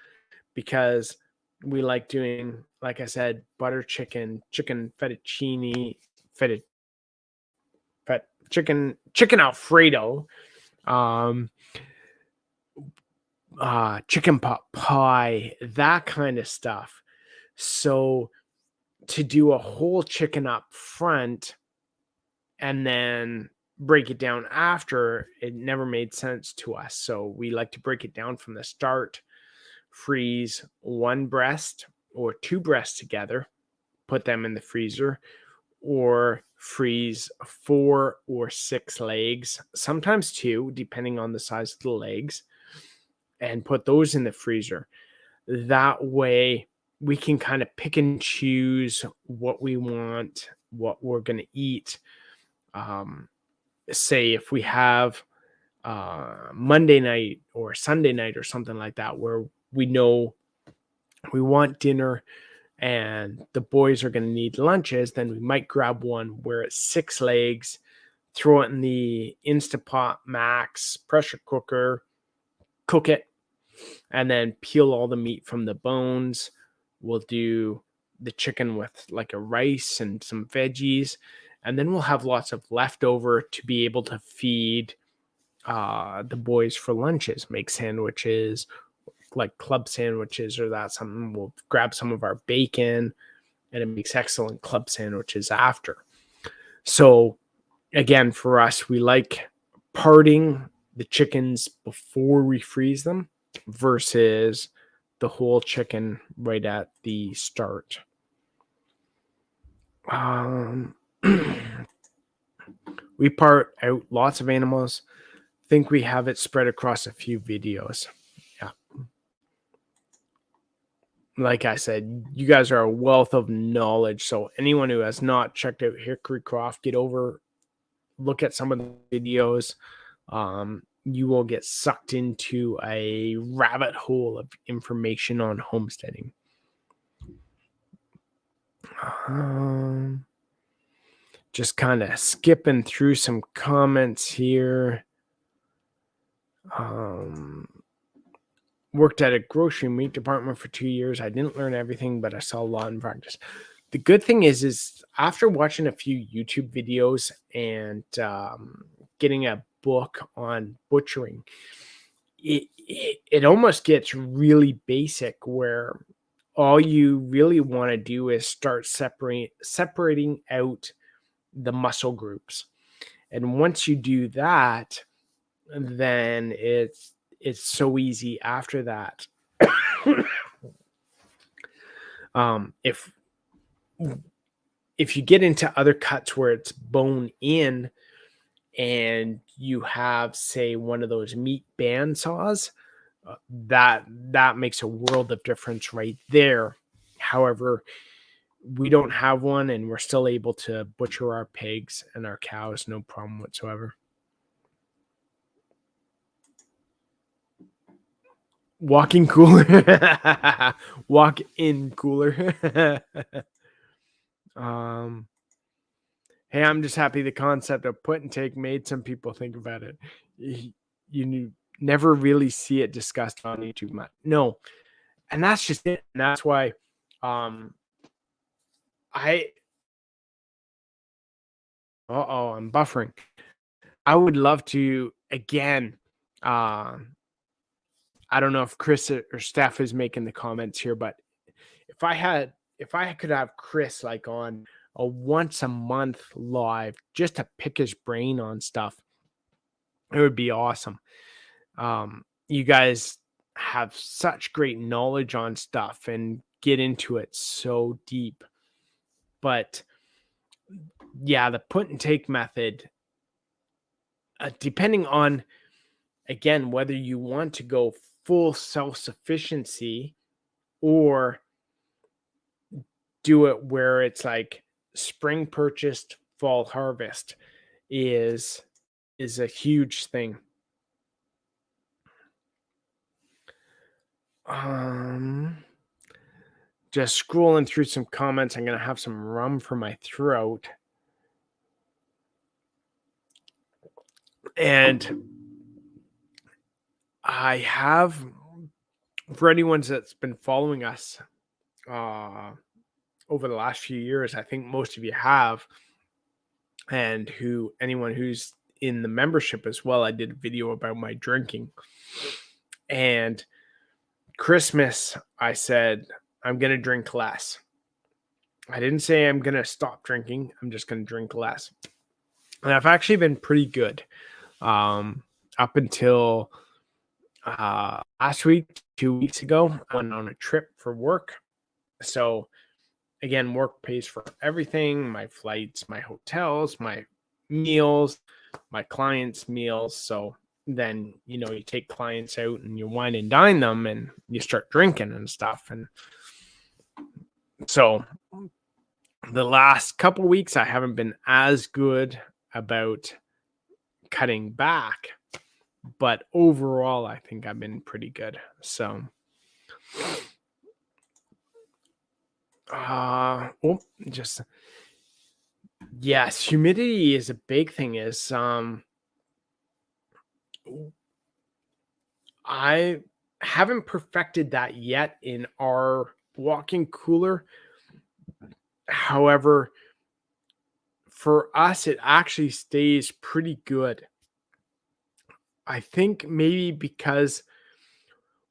because we like doing, like I said, butter chicken, chicken fettuccine, chicken Alfredo, chicken pot pie, that kind of stuff. So to do a whole chicken up front and then break it down after, it never made sense to us. So we like to break it down from the start, freeze 1 breast or 2 breasts together, put them in the freezer, or freeze 4 or 6 legs, sometimes 2, depending on the size of the legs, and put those in the freezer. That way we can kind of pick and choose what we want, what we're going to eat. Say if we have Monday night or Sunday night or something like that, where we know we want dinner and the boys are going to need lunches, then we might grab one where it's 6 legs, throw it in the Instapot Max pressure cooker, cook it, and then peel all the meat from the bones. We'll do the chicken with like a rice and some veggies, and then we'll have lots of leftover to be able to feed the boys for lunches, make sandwiches, like club sandwiches or that something. We'll grab some of our bacon, and it makes excellent club sandwiches after. So again, for us, we like parting the chickens before we freeze them versus the whole chicken right at the start. We part out lots of animals. Think we have it spread across a few videos. Yeah. Like I said, you guys are a wealth of knowledge. So anyone who has not checked out Hickory Croft, get over, look at some of the videos. You will get sucked into a rabbit hole of information on homesteading. Just kind of skipping through some comments here. Worked at a grocery meat department for 2 years. I didn't learn everything, but I saw a lot in practice. The good thing is after watching a few YouTube videos and getting a book on butchering, it almost gets really basic where all you really want to do is start separating out the muscle groups. And once you do that, then it's so easy after that. If you get into other cuts where it's bone in and you have, say, one of those meat band saws, that makes a world of difference right there. However, we don't have one, and we're still able to butcher our pigs and our cows, no problem whatsoever. Walking cooler. Walk in cooler. Hey, I'm just happy the concept of put and take made some people think about it. You never really see it discussed on YouTube much. No. And that's just it. And that's why I I'm buffering. I would love to again. I don't know if Chris or Steph is making the comments here, but if I could have Chris like on a once a month live just to pick his brain on stuff, it would be awesome. You guys have such great knowledge on stuff and get into it so deep. But yeah, the put and take method, depending on, again, whether you want to go full self-sufficiency or do it where it's like spring purchased, fall harvest is a huge thing. Just scrolling through some comments. I'm gonna have some rum for my throat. And I have, for anyone that's been following us over the last few years, I think most of you have, and anyone who's in the membership as well, I did a video about my drinking. And Christmas, I said, I'm going to drink less. I didn't say I'm going to stop drinking. I'm just going to drink less. And I've actually been pretty good up until last week, 2 weeks ago. I went on a trip for work. So again, work pays for everything, my flights, my hotels, my meals, my clients' meals. So then, you take clients out and you wine and dine them and you start drinking and stuff. And so the last couple weeks, I haven't been as good about cutting back, but overall, I think I've been pretty good. So, yes, humidity is a big thing. I haven't perfected that yet in our walk-in cooler. However, for us, it actually stays pretty good. I think maybe because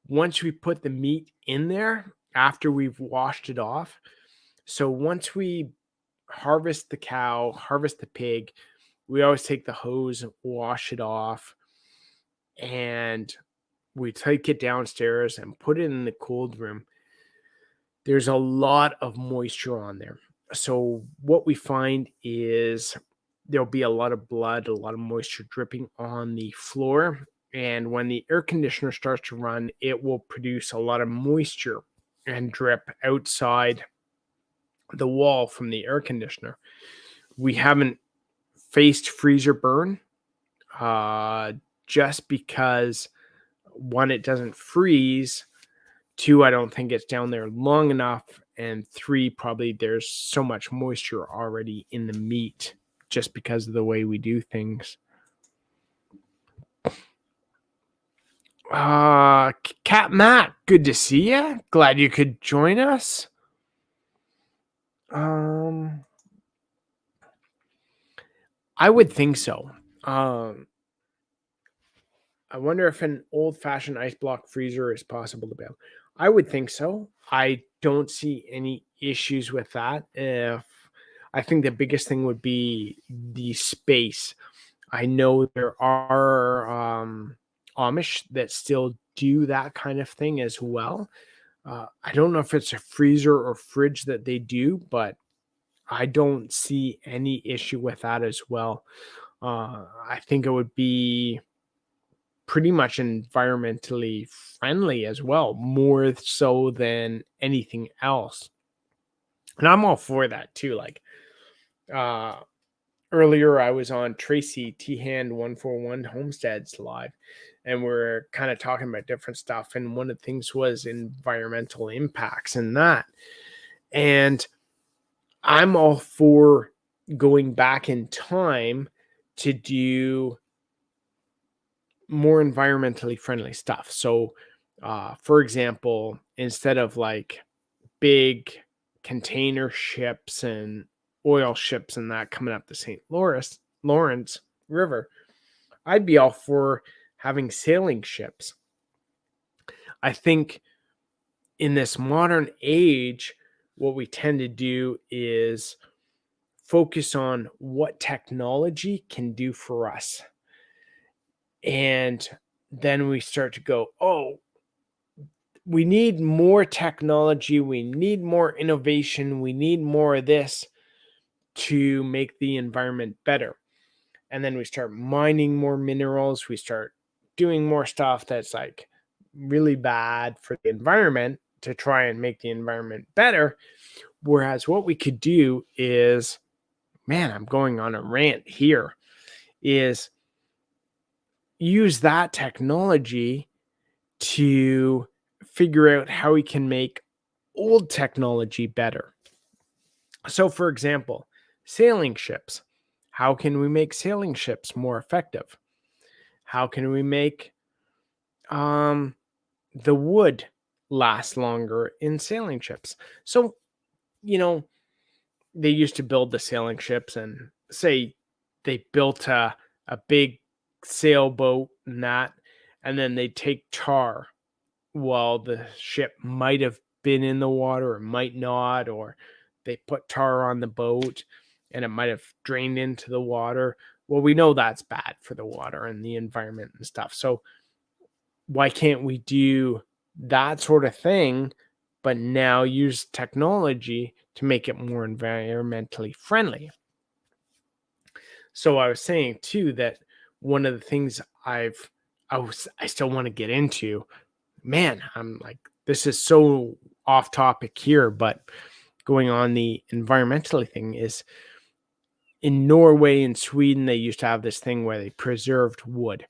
once we put the meat in there after we've washed it off, so once we harvest the cow, harvest the pig, we always take the hose, wash it off, and we take it downstairs and put it in the cold room. There's a lot of moisture on there. So what we find is there'll be a lot of blood, a lot of moisture dripping on the floor. And when the air conditioner starts to run, it will produce a lot of moisture and drip outside the wall from the air conditioner. We haven't faced freezer burn uh, just because one, it doesn't freeze. Two, I don't think it's down there long enough. And three, probably there's so much moisture already in the meat just because of the way we do things. Cat Matt, good to see you. Glad you could join us. I would think so. I wonder if an old-fashioned ice block freezer is possible to build. I would think so. I don't see any issues with that. If I think the biggest thing would be the space. I know there are Amish that still do that kind of thing as well. I don't know if it's a freezer or fridge that they do, but I don't see any issue with that as well. I think it would be pretty much environmentally friendly as well, more so than anything else. And I'm all for that too. Like uh earlier I was on Tracy T Hand 141 Homesteads live, and we're kind of talking about different stuff. And one of the things was environmental impacts and that. And I'm all for going back in time to do more environmentally friendly stuff. So, for example, instead of like big container ships and oil ships and that coming up the Lawrence River, I'd be all for having sailing ships. I think in this modern age, what we tend to do is focus on what technology can do for us. And then we start to go, oh, we need more technology, we need more innovation, we need more of this to make the environment better. And then we start mining more minerals, we start doing more stuff that's like really bad for the environment to try and make the environment better. Whereas what we could do is, man, I'm going on a rant here, is use that technology to figure out how we can make old technology better. So, for example, sailing ships. How can we make sailing ships more effective? How can we make the wood last longer in sailing ships? So, you know, they used to build the sailing ships, and say they built a big sailboat and that, and then they take tar while the ship might have been in the water or might not, or they put tar on the boat and it might have drained into the water. Well, we know that's bad for the water and the environment and stuff. So why can't we do that sort of thing, but now use technology to make it more environmentally friendly? So I was saying too that one of the things I still want to get into, man, I'm like, this is so off topic here, but going on the environmentally thing is, in Norway and Sweden, they used to have this thing where they preserved wood.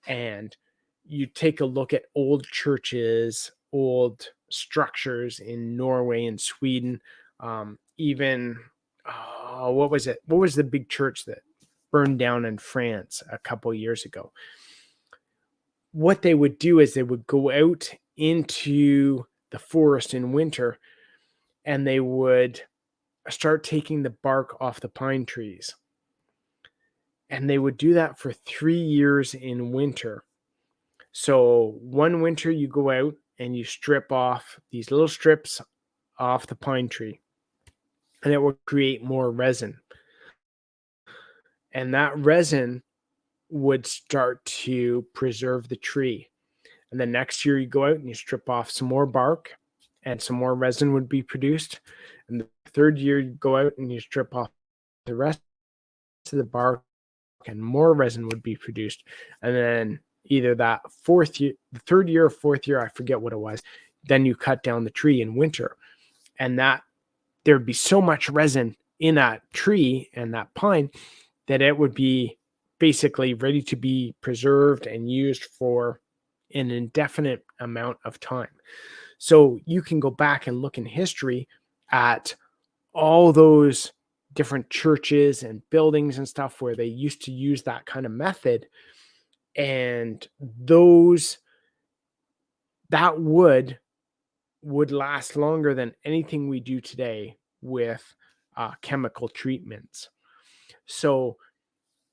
And you take a look at old churches, old structures in Norway and Sweden, even, what was it? What was the big church that burned down in France a couple years ago? What they would do is they would go out into the forest in winter and they would start taking the bark off the pine trees. And they would do that for 3 years in winter. So one winter you go out and you strip off these little strips off the pine tree, and it will create more resin. And that resin would start to preserve the tree. And the next year you go out and you strip off some more bark and some more resin would be produced. And the third year you go out and you strip off the rest to the bark and more resin would be produced. And then either that the third year or fourth year, I forget what it was, then you cut down the tree in winter. And that there'd be so much resin in that tree and that pine that it would be basically ready to be preserved and used for an indefinite amount of time. So you can go back and look in history at all those different churches and buildings and stuff where they used to use that kind of method, and those that would last longer than anything we do today with chemical treatments. So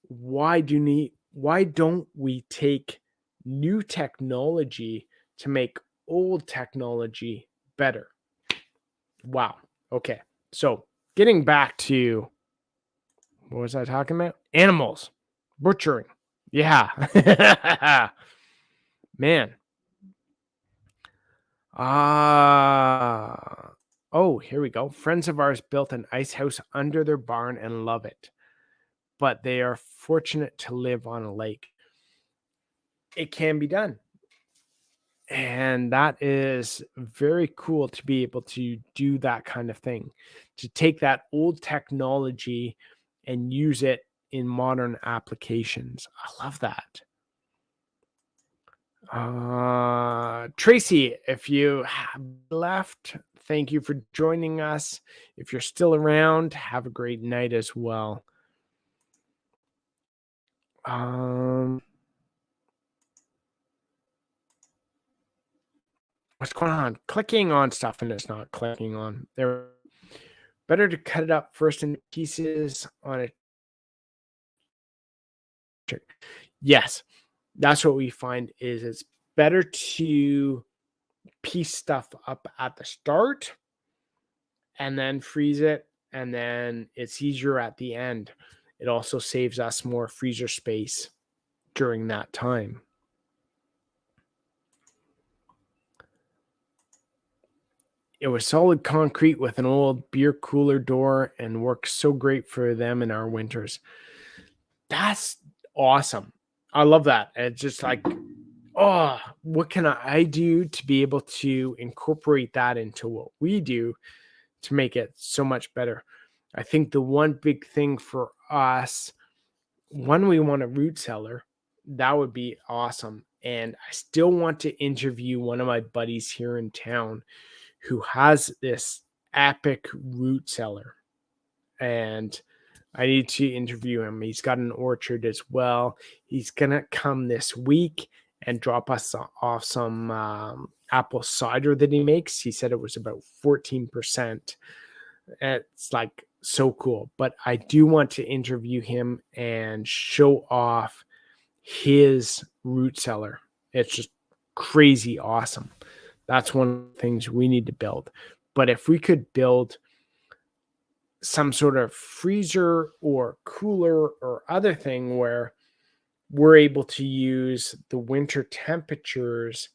why don't we take new technology to make old technology better? Wow. Okay. So getting back to what was I talking about? Animals, butchering. Yeah. Man. Oh, here we go. Friends of ours built an ice house under their barn and love it, but they are fortunate to live on a lake. It can be done. And that is very cool to be able to do that kind of thing, to take that old technology and use it in modern applications. I love that. Tracy, if you have left, thank you for joining us. If you're still around, have a great night as well. What's going on? Clicking on stuff and it's not clicking on. They're better to cut it up first in pieces on a trick. Yes, that's what we find is it's better to piece stuff up at the start and then freeze it, and then it's easier at the end. It also saves us more freezer space during that time. It was solid concrete with an old beer cooler door and worked so great for them in our winters. That's awesome. I love that. It's just like, oh, what can I do to be able to incorporate that into what we do to make it so much better? I think the one big thing for us, when we want a root cellar, that would be awesome. And I still want to interview one of my buddies here in town who has this epic root cellar. And I need to interview him. He's got an orchard as well. He's going to come this week and drop us off some apple cider that he makes. He said it was about 14%. It's like so cool. But I do want to interview him and show off his root cellar. It's just crazy awesome. That's one of the things we need to build. But if we could build some sort of freezer or cooler or other thing where we're able to use the winter temperatures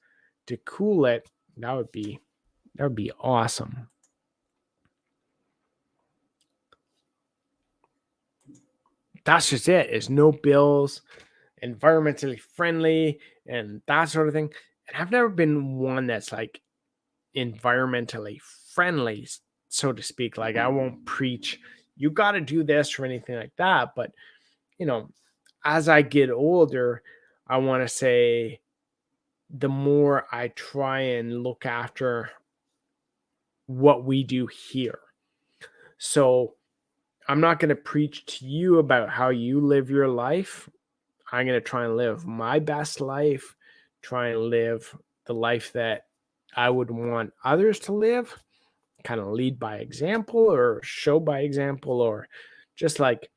to cool it, that would be awesome. That's just it. Is no bills, environmentally friendly, and that sort of thing. And I've never been one that's like environmentally friendly, so to speak. Like I won't preach, you got to do this or anything like that. But, you know, as I get older, I want to say the more I try and look after what we do here. So I'm not going to preach to you about how you live your life. I'm going to try and live my best life, try and live the life that I would want others to live, kind of lead by example or show by example, or just like,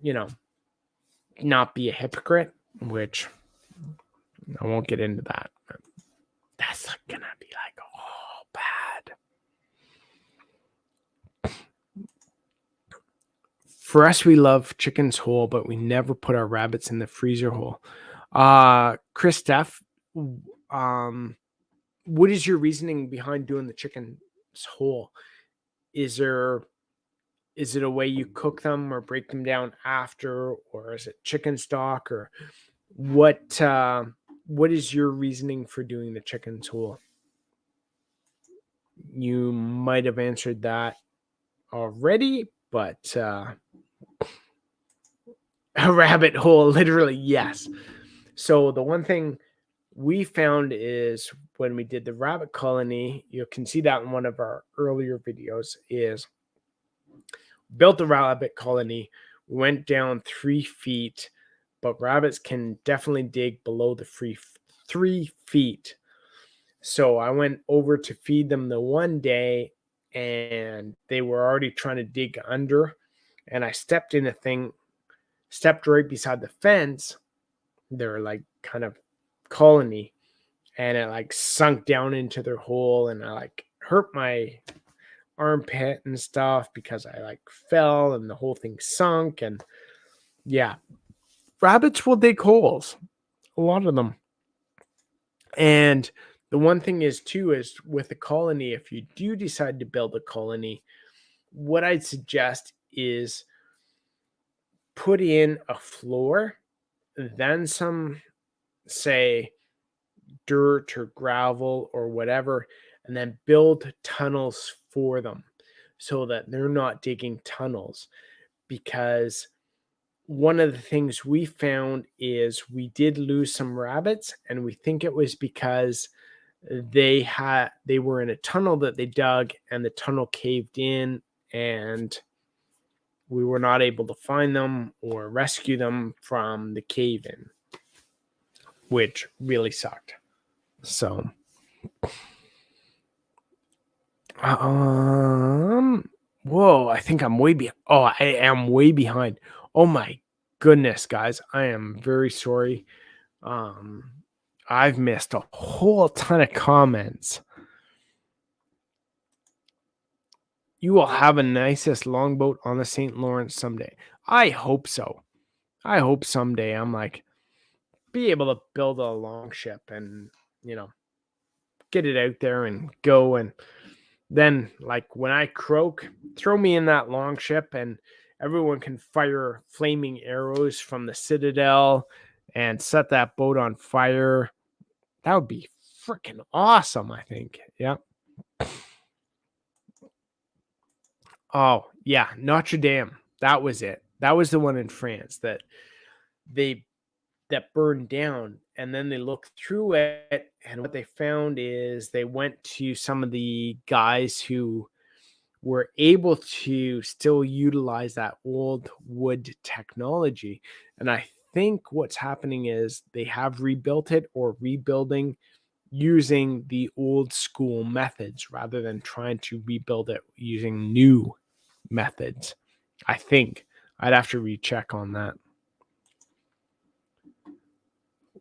you know, not be a hypocrite, which I won't get into that. That's going to be like, oh, bad. For us, we love chickens whole, but we never put our rabbits in the freezer whole. Chris Steff, what is your reasoning behind doing the chickens whole? Is there Is it a way you cook them or break them down after, or is it chicken stock, or what? What is your reasoning for doing the chickens whole? You might have answered that already, but a rabbit hole, literally, yes. So the one thing we found is when we did the rabbit colony, you can see that in one of our earlier videos, is built a rabbit colony, went down 3 feet, but rabbits can definitely dig below the 3 feet. So I went over to feed them the one day and they were already trying to dig under. And I stepped right beside the fence. They're like kind of colony, and it like sunk down into their hole, and I like hurt my armpit and stuff because I like fell and the whole thing sunk. And yeah, rabbits will dig holes, a lot of them. And the one thing is too is with a colony, if you do decide to build a colony, what I'd suggest is put in a floor, then some, say, dirt or gravel or whatever, and then build tunnels for them so that they're not digging tunnels. Because one of the things we found is we did lose some rabbits, and we think it was because they were in a tunnel that they dug and the tunnel caved in, and we were not able to find them or rescue them from the cave in, which really sucked. So whoa, I think I'm way behind. Oh, I am way behind. Oh my goodness, guys. I am very sorry. I've missed a whole ton of comments. You will have a nicest longboat on the St. Lawrence someday. I hope so. I hope someday I'm like be able to build a long ship and, get it out there and go. And then, like, when I croak, throw me in that long ship and everyone can fire flaming arrows from the citadel and set that boat on fire. That would be freaking awesome, I think. Yeah. Oh, yeah, Notre Dame. That was it. That was the one in France that burned down, and then they looked through it, and what they found is they went to some of the guys who were able to still utilize that old wood technology. And I think what's happening is they have rebuilt it or rebuilding using the old school methods rather than trying to rebuild it using new methods. I think I'd have to recheck on that.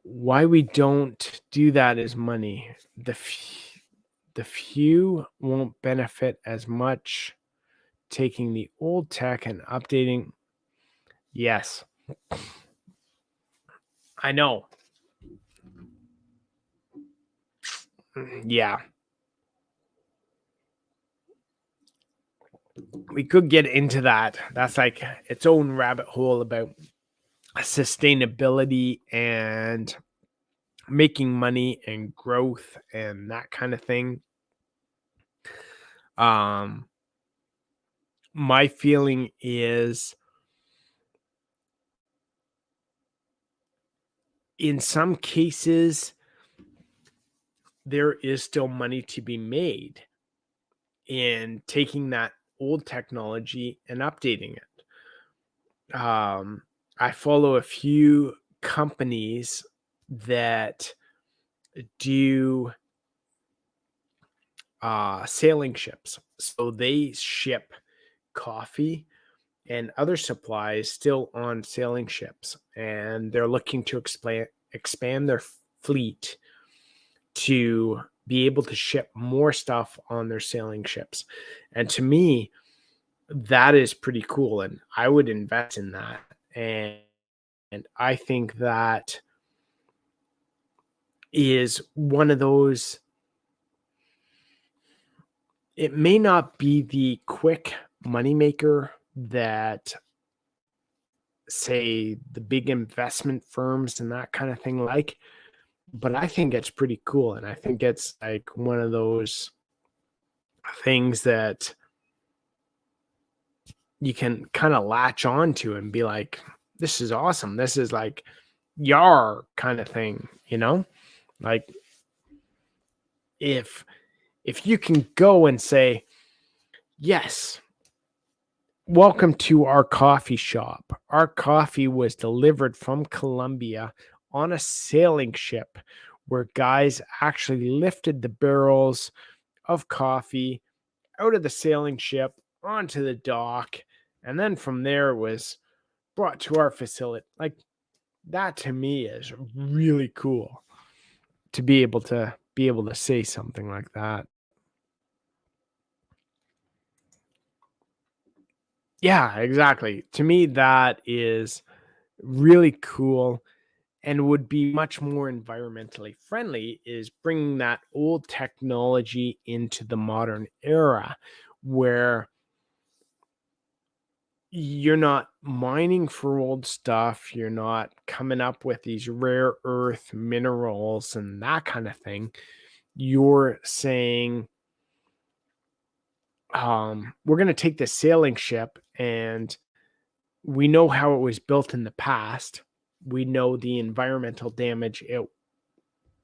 Why we don't do that is money. The few won't benefit as much taking the old tech and updating. Yes. I know. Yeah. We could get into that. That's like its own rabbit hole about sustainability and making money and growth and that kind of thing. My feeling is in some cases there is still money to be made in taking that old technology and updating it. I follow a few companies that do sailing ships. So they ship coffee and other supplies still on sailing ships, and they're looking to expand their fleet to be able to ship more stuff on their sailing ships. And to me, that is pretty cool, and I would invest in that. And I think that is one of those, it may not be the quick moneymaker that, say, the big investment firms and that kind of thing like, but I think it's pretty cool, and I think it's like one of those things that you can kind of latch on to and be like, this is awesome. This is like yar kind of thing, you know? Like if you can go and say, yes, welcome to our coffee shop. Our coffee was delivered from Colombia on a sailing ship where guys actually lifted the barrels of coffee out of the sailing ship onto the dock. And then from there it was brought to our facility. Like that to me is really cool to be able to say something like that. Yeah, exactly. To me, that is really cool and would be much more environmentally friendly is bringing that old technology into the modern era where you're not mining for old stuff, you're not coming up with these rare earth minerals and that kind of thing. You're saying, we're going to take this sailing ship and we know how it was built in the past. We know the environmental damage it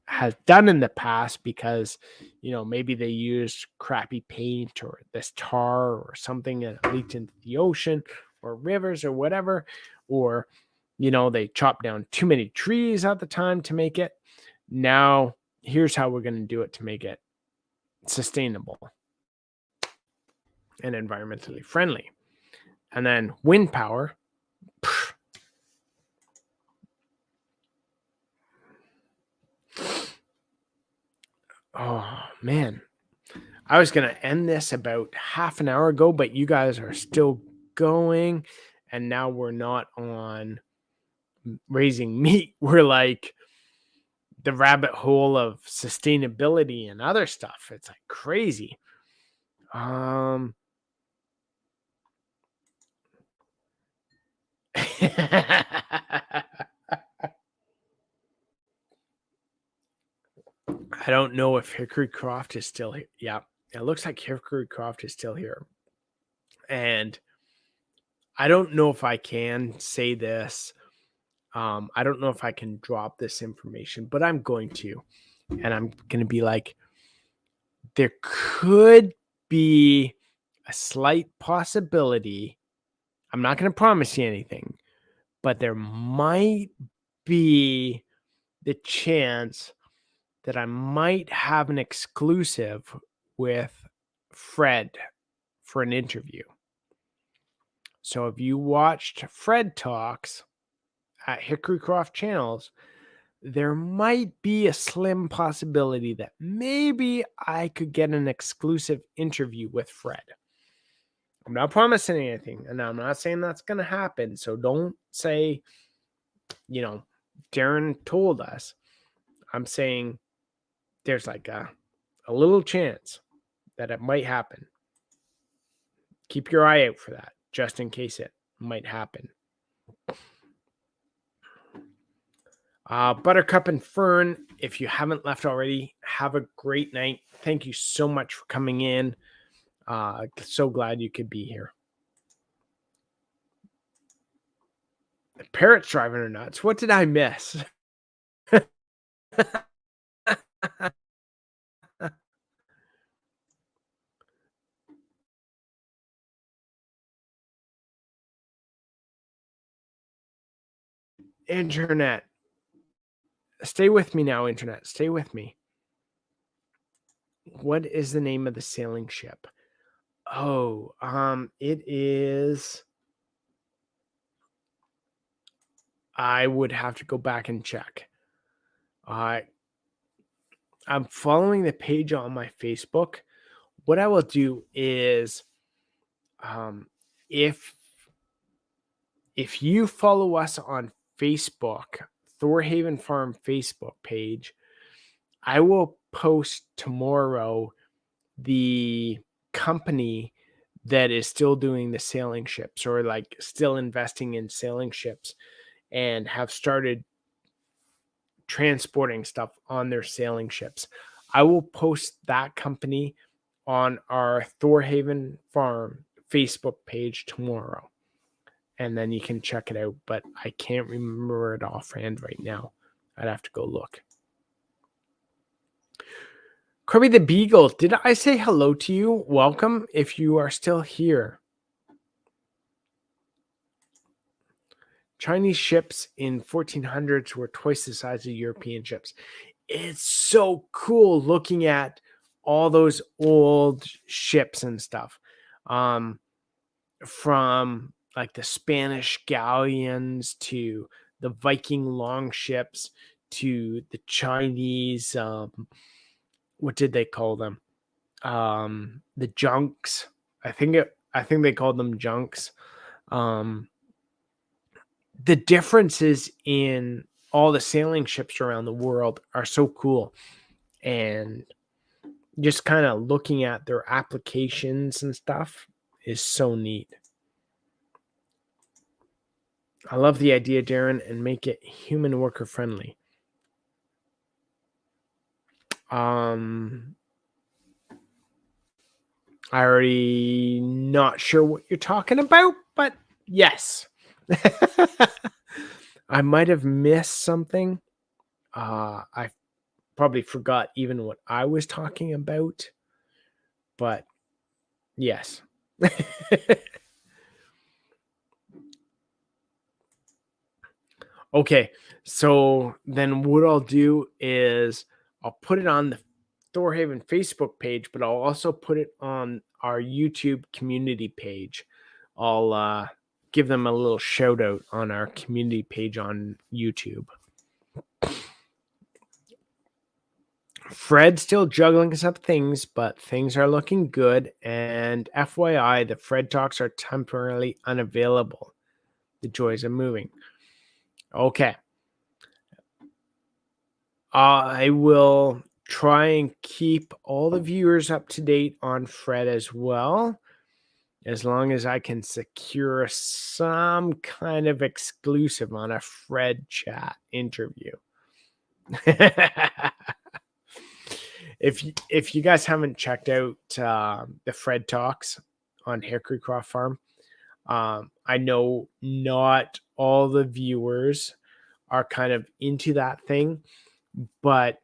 has done in the past because, maybe they used crappy paint or this tar or something that leaked into the ocean or rivers or whatever, or, they chopped down too many trees at the time to make it. Now, here's how we're going to do it to make it sustainable and environmentally friendly. And then wind power. Oh, man. I was going to end this about half an hour ago, but you guys are still going. And now we're not on raising meat. We're like the rabbit hole of sustainability and other stuff. It's like crazy. I don't know if Hickory Croft is still here. Yeah, it looks like Hickory Croft is still here. And I don't know if I can say this. I don't know if I can drop this information, but I'm going to. And I'm going to be like, there could be a slight possibility. I'm not going to promise you anything, but there might be the chance that I might have an exclusive with Fred for an interview. So if you watched Fred Talks at Hickory Croft Channels, there might be a slim possibility that maybe I could get an exclusive interview with Fred. I'm not promising anything, and I'm not saying that's going to happen. So don't say, Darren told us. I'm saying there's like a little chance that it might happen. Keep your eye out for that, just in case it might happen. Buttercup and Fern, if you haven't left already, have a great night. Thank you so much for coming in. So glad you could be here. The parrot's driving her nuts. What did I miss? Internet. Stay with me now, Internet. Stay with me. What is the name of the sailing ship? Oh, it is. I would have to go back and check. I'm following the page on my Facebook. What I will do is, if you follow us on Facebook, Thorhaven Farm Facebook page, I will post tomorrow the company that is still doing the sailing ships, or like still investing in sailing ships, and have started transporting stuff on their sailing ships. I will post that company on our Thorhaven Farm Facebook page tomorrow, and then you can check it out. But I can't remember it offhand right now. I'd have to go look. Kirby the Beagle, did I say hello to you? Welcome if you are still here. Chinese ships in 1400s were twice the size of European ships. It's so cool looking at all those old ships and stuff. From like the Spanish galleons to the Viking longships to the Chinese, what did they call them? The junks. I think they called them junks. The differences in all the sailing ships around the world are so cool. And just kind of looking at their applications and stuff is so neat. I love the idea, Darren, and make it human worker friendly. I already not sure what you're talking about, but yes. I might have missed something. I probably forgot even what I was talking about, but yes. Okay, so then what I'll do is I'll put it on the Thorhaven Facebook page, but I'll also put it on our YouTube community page. I'll give them a little shout out on our community page on YouTube. Fred's still juggling some things, but things are looking good. And FYI, the Fred Talks are temporarily unavailable. The joys of moving. Okay. I will try and keep all the viewers up to date on Fred as well, as long as I can secure some kind of exclusive on a Fred chat interview. If you guys haven't checked out the Fred Talks on Hickory Croft Farm, I know not all the viewers are kind of into that thing, but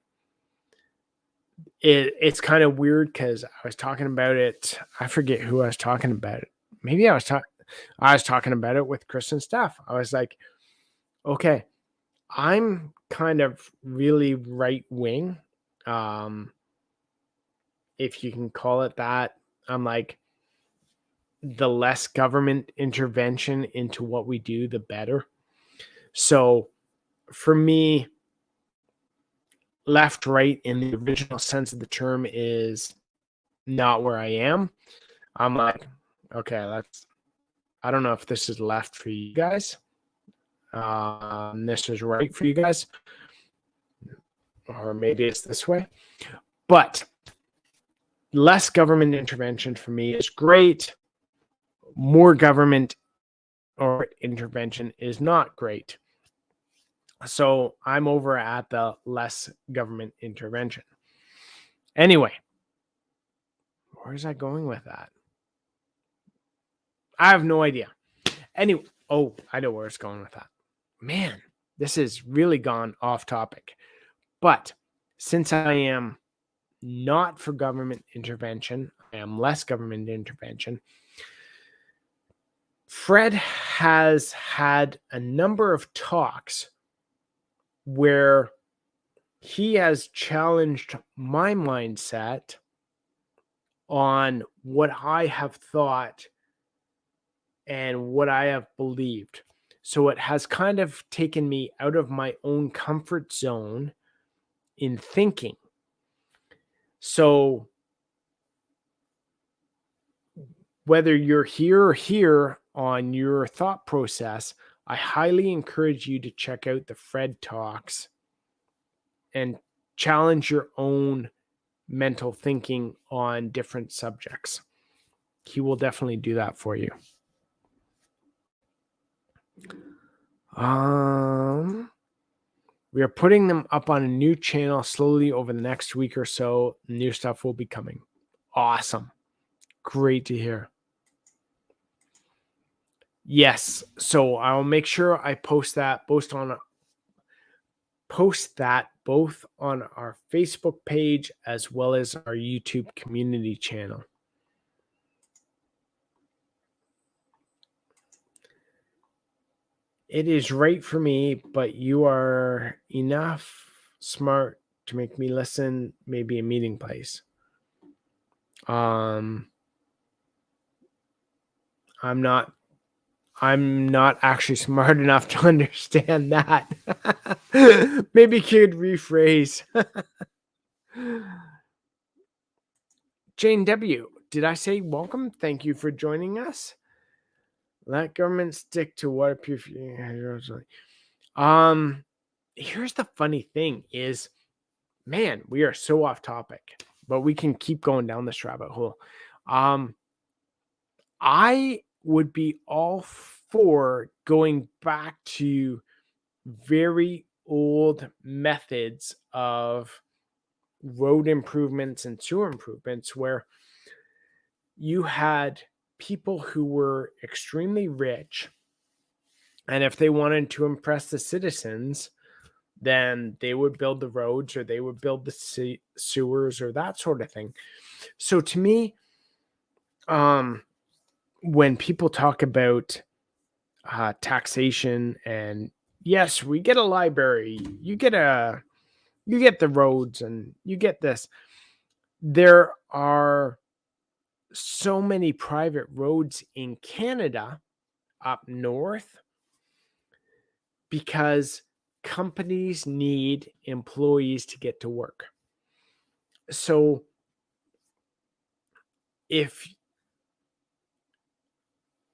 it's kind of weird because I was talking about it. I forget who I was talking about it. Maybe I was talking about it with Chris and Steph. I was like, okay, I'm kind of really right wing, if you can call it that. I'm like, the less government intervention into what we do, the better. So for me, left, right in the original sense of the term is not where I am. I'm like, okay, I don't know if this is left for you guys. This is right for you guys. Or maybe it's this way. But less government intervention for me is great. More government or intervention is not great. So I'm over at the less government intervention. Anyway, where's I going with that? I have no idea. Anyway, I know where it's going with that. Man, this has really gone off topic. But since I am not for government intervention, I am less government intervention. Fred has had a number of talks where he has challenged my mindset on what I have thought and what I have believed. So it has kind of taken me out of my own comfort zone in thinking. So whether you're here or here on your thought process, I highly encourage you to check out the Fred Talks and challenge your own mental thinking on different subjects. He will definitely do that for you. We are putting them up on a new channel slowly over the next week or so. New stuff will be coming. Awesome. Great to hear. Yes. So I'll make sure I post that both on our Facebook page as well as our YouTube community channel. It is right for me, but you are enough smart to make me listen, maybe a meeting place. I'm not actually smart enough to understand that. Maybe you could rephrase. Jane W., did I say welcome? Thank you for joining us. Let government stick to what appears. Here's the funny thing is, man, we are so off topic, but we can keep going down this rabbit hole. I would be all for going back to very old methods of road improvements and sewer improvements where you had people who were extremely rich, and if they wanted to impress the citizens, then they would build the roads or they would build the sewers or that sort of thing. So to me, when people talk about taxation and yes, we get a library, you get the roads and you get this. There are so many private roads in Canada up north because companies need employees to get to work. So if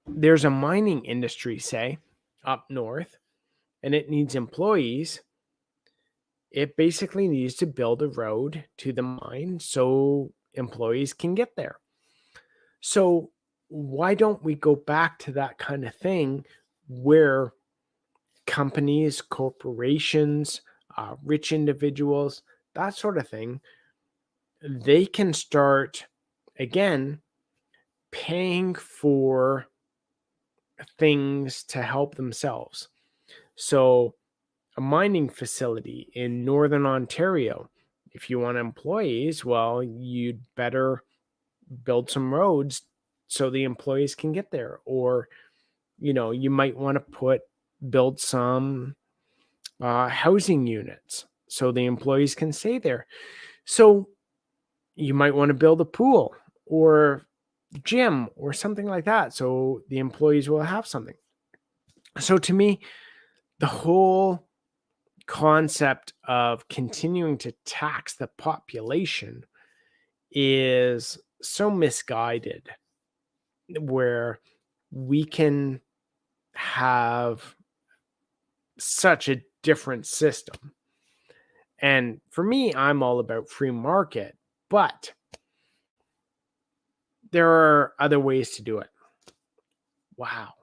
there's a mining industry, say, up north, and it needs employees, it basically needs to build a road to the mine so employees can get there. So why don't we go back to that kind of thing where companies, corporations, rich individuals, that sort of thing, they can start, again, paying for things to help themselves. So a mining facility in Northern Ontario, if you want employees, well, you'd better build some roads so the employees can get there. Or, you might want to build some housing units so the employees can stay there. So you might want to build a pool or gym or something like that so the employees will have something. So to me, the whole concept of continuing to tax the population is so misguided, where we can have such a different system. And for me, I'm all about free market, but there are other ways to do it. Wow.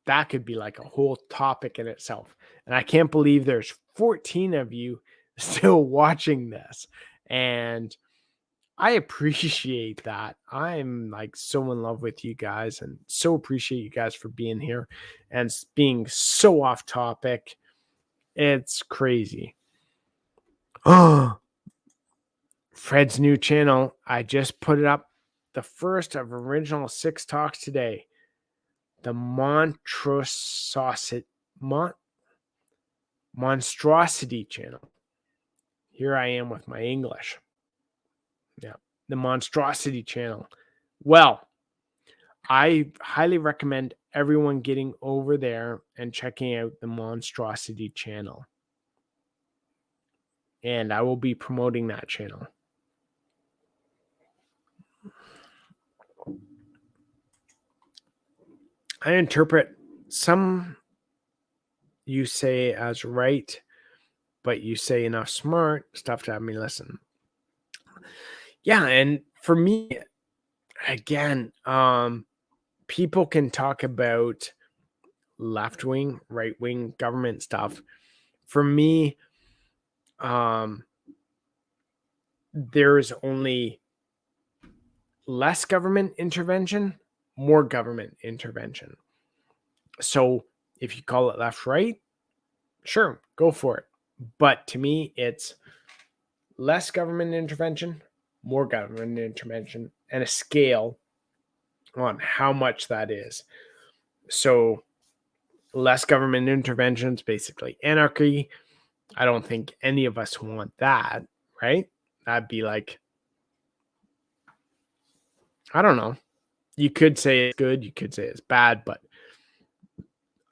That could be like a whole topic in itself. And I can't believe there's 14 of you still watching this. And I appreciate that. I'm like so in love with you guys and so appreciate you guys for being here and being so off topic. It's crazy. Oh, Fred's new channel. I just put it up. The first of original 6 talks today. The monstrosity channel. Here I am with my English. Yeah, the monstrosity channel. Well, I highly recommend everyone getting over there and checking out the monstrosity channel. And I will be promoting that channel. I interpret some you say as right, but you say enough smart stuff to have me listen. Yeah, and for me, again, people can talk about left wing, right wing government stuff. For me, there's only less government intervention, more government intervention. So if you call it left, right, sure, go for it. But to me, it's less government intervention, more government intervention, and a scale on how much that is. So less government intervention is basically anarchy. I don't think any of us want that, right? That'd be like, I don't know. You could say it's good, you could say it's bad, but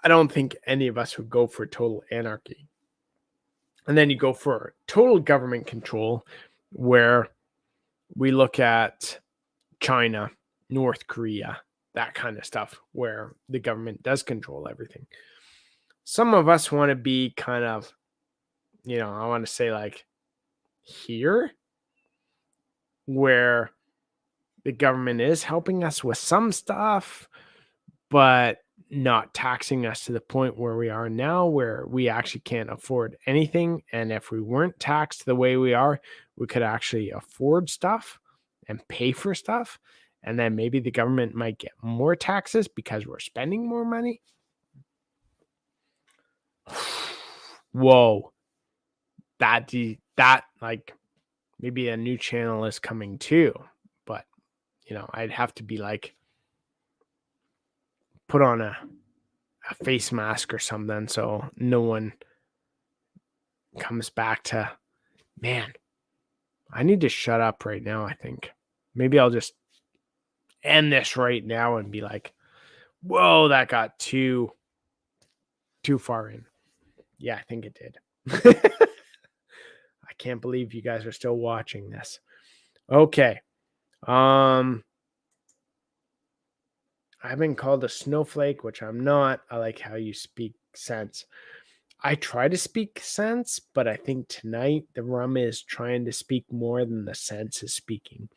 I don't think any of us would go for total anarchy. And then you go for total government control, where we look at China, North Korea, that kind of stuff, where the government does control everything. Some of us want to be kind of, I want to say like here, where the government is helping us with some stuff, but not taxing us to the point where we are now, where we actually can't afford anything. And if we weren't taxed the way we are, we could actually afford stuff and pay for stuff. And then maybe the government might get more taxes because we're spending more money. Whoa. That like maybe a new channel is coming too. But, I'd have to be like, put on a face mask or something so no one comes back to, man, I need to shut up right now. I think maybe I'll just end this right now and be like, whoa, that got too far in. Yeah, I think it did. I can't believe you guys are still watching this. Okay. I've been called a snowflake, which I'm not. I like how you speak sense. I try to speak sense, but I think tonight the rum is trying to speak more than the sense is speaking.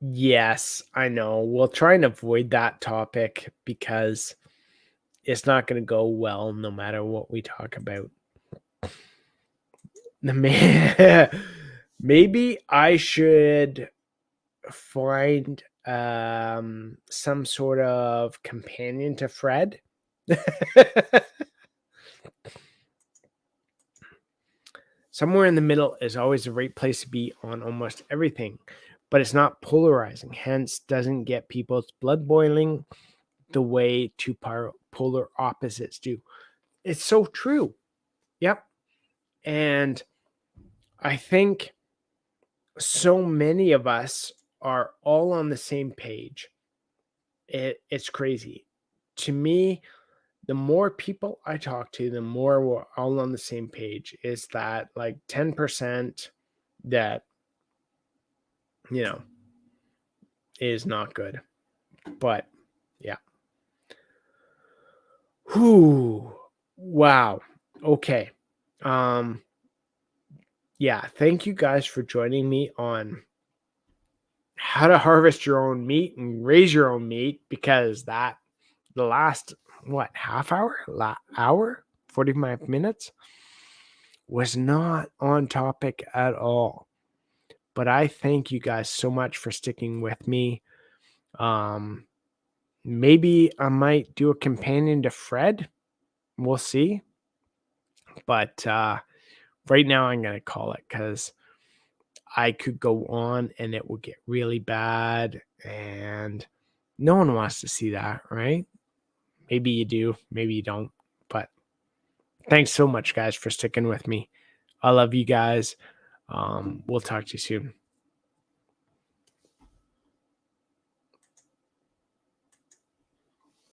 Yes, I know. We'll try and avoid that topic because it's not going to go well no matter what we talk about. Maybe I should find some sort of companion to Fred. Somewhere in the middle is always the right place to be on almost everything, but it's not polarizing, hence doesn't get people's blood boiling the way two polar opposites do. It's so true. Yep. And I think so many of us are all on the same page. It's crazy. To me, the more people I talk to, the more we're all on the same page. Is that like 10% that, is not good. But yeah. Whew. Wow. Okay. Yeah, thank you guys for joining me on how to harvest your own meat and raise your own meat, because the last half hour, 45 minutes was not on topic at all. But I thank you guys so much for sticking with me. Maybe I might do a companion to Fred. We'll see. But right now I'm going to call it, because I could go on and it will get really bad, and no one wants to see that, right? Maybe you do, maybe you don't. But thanks so much, guys, for sticking with me. I love you guys. We'll talk to you soon.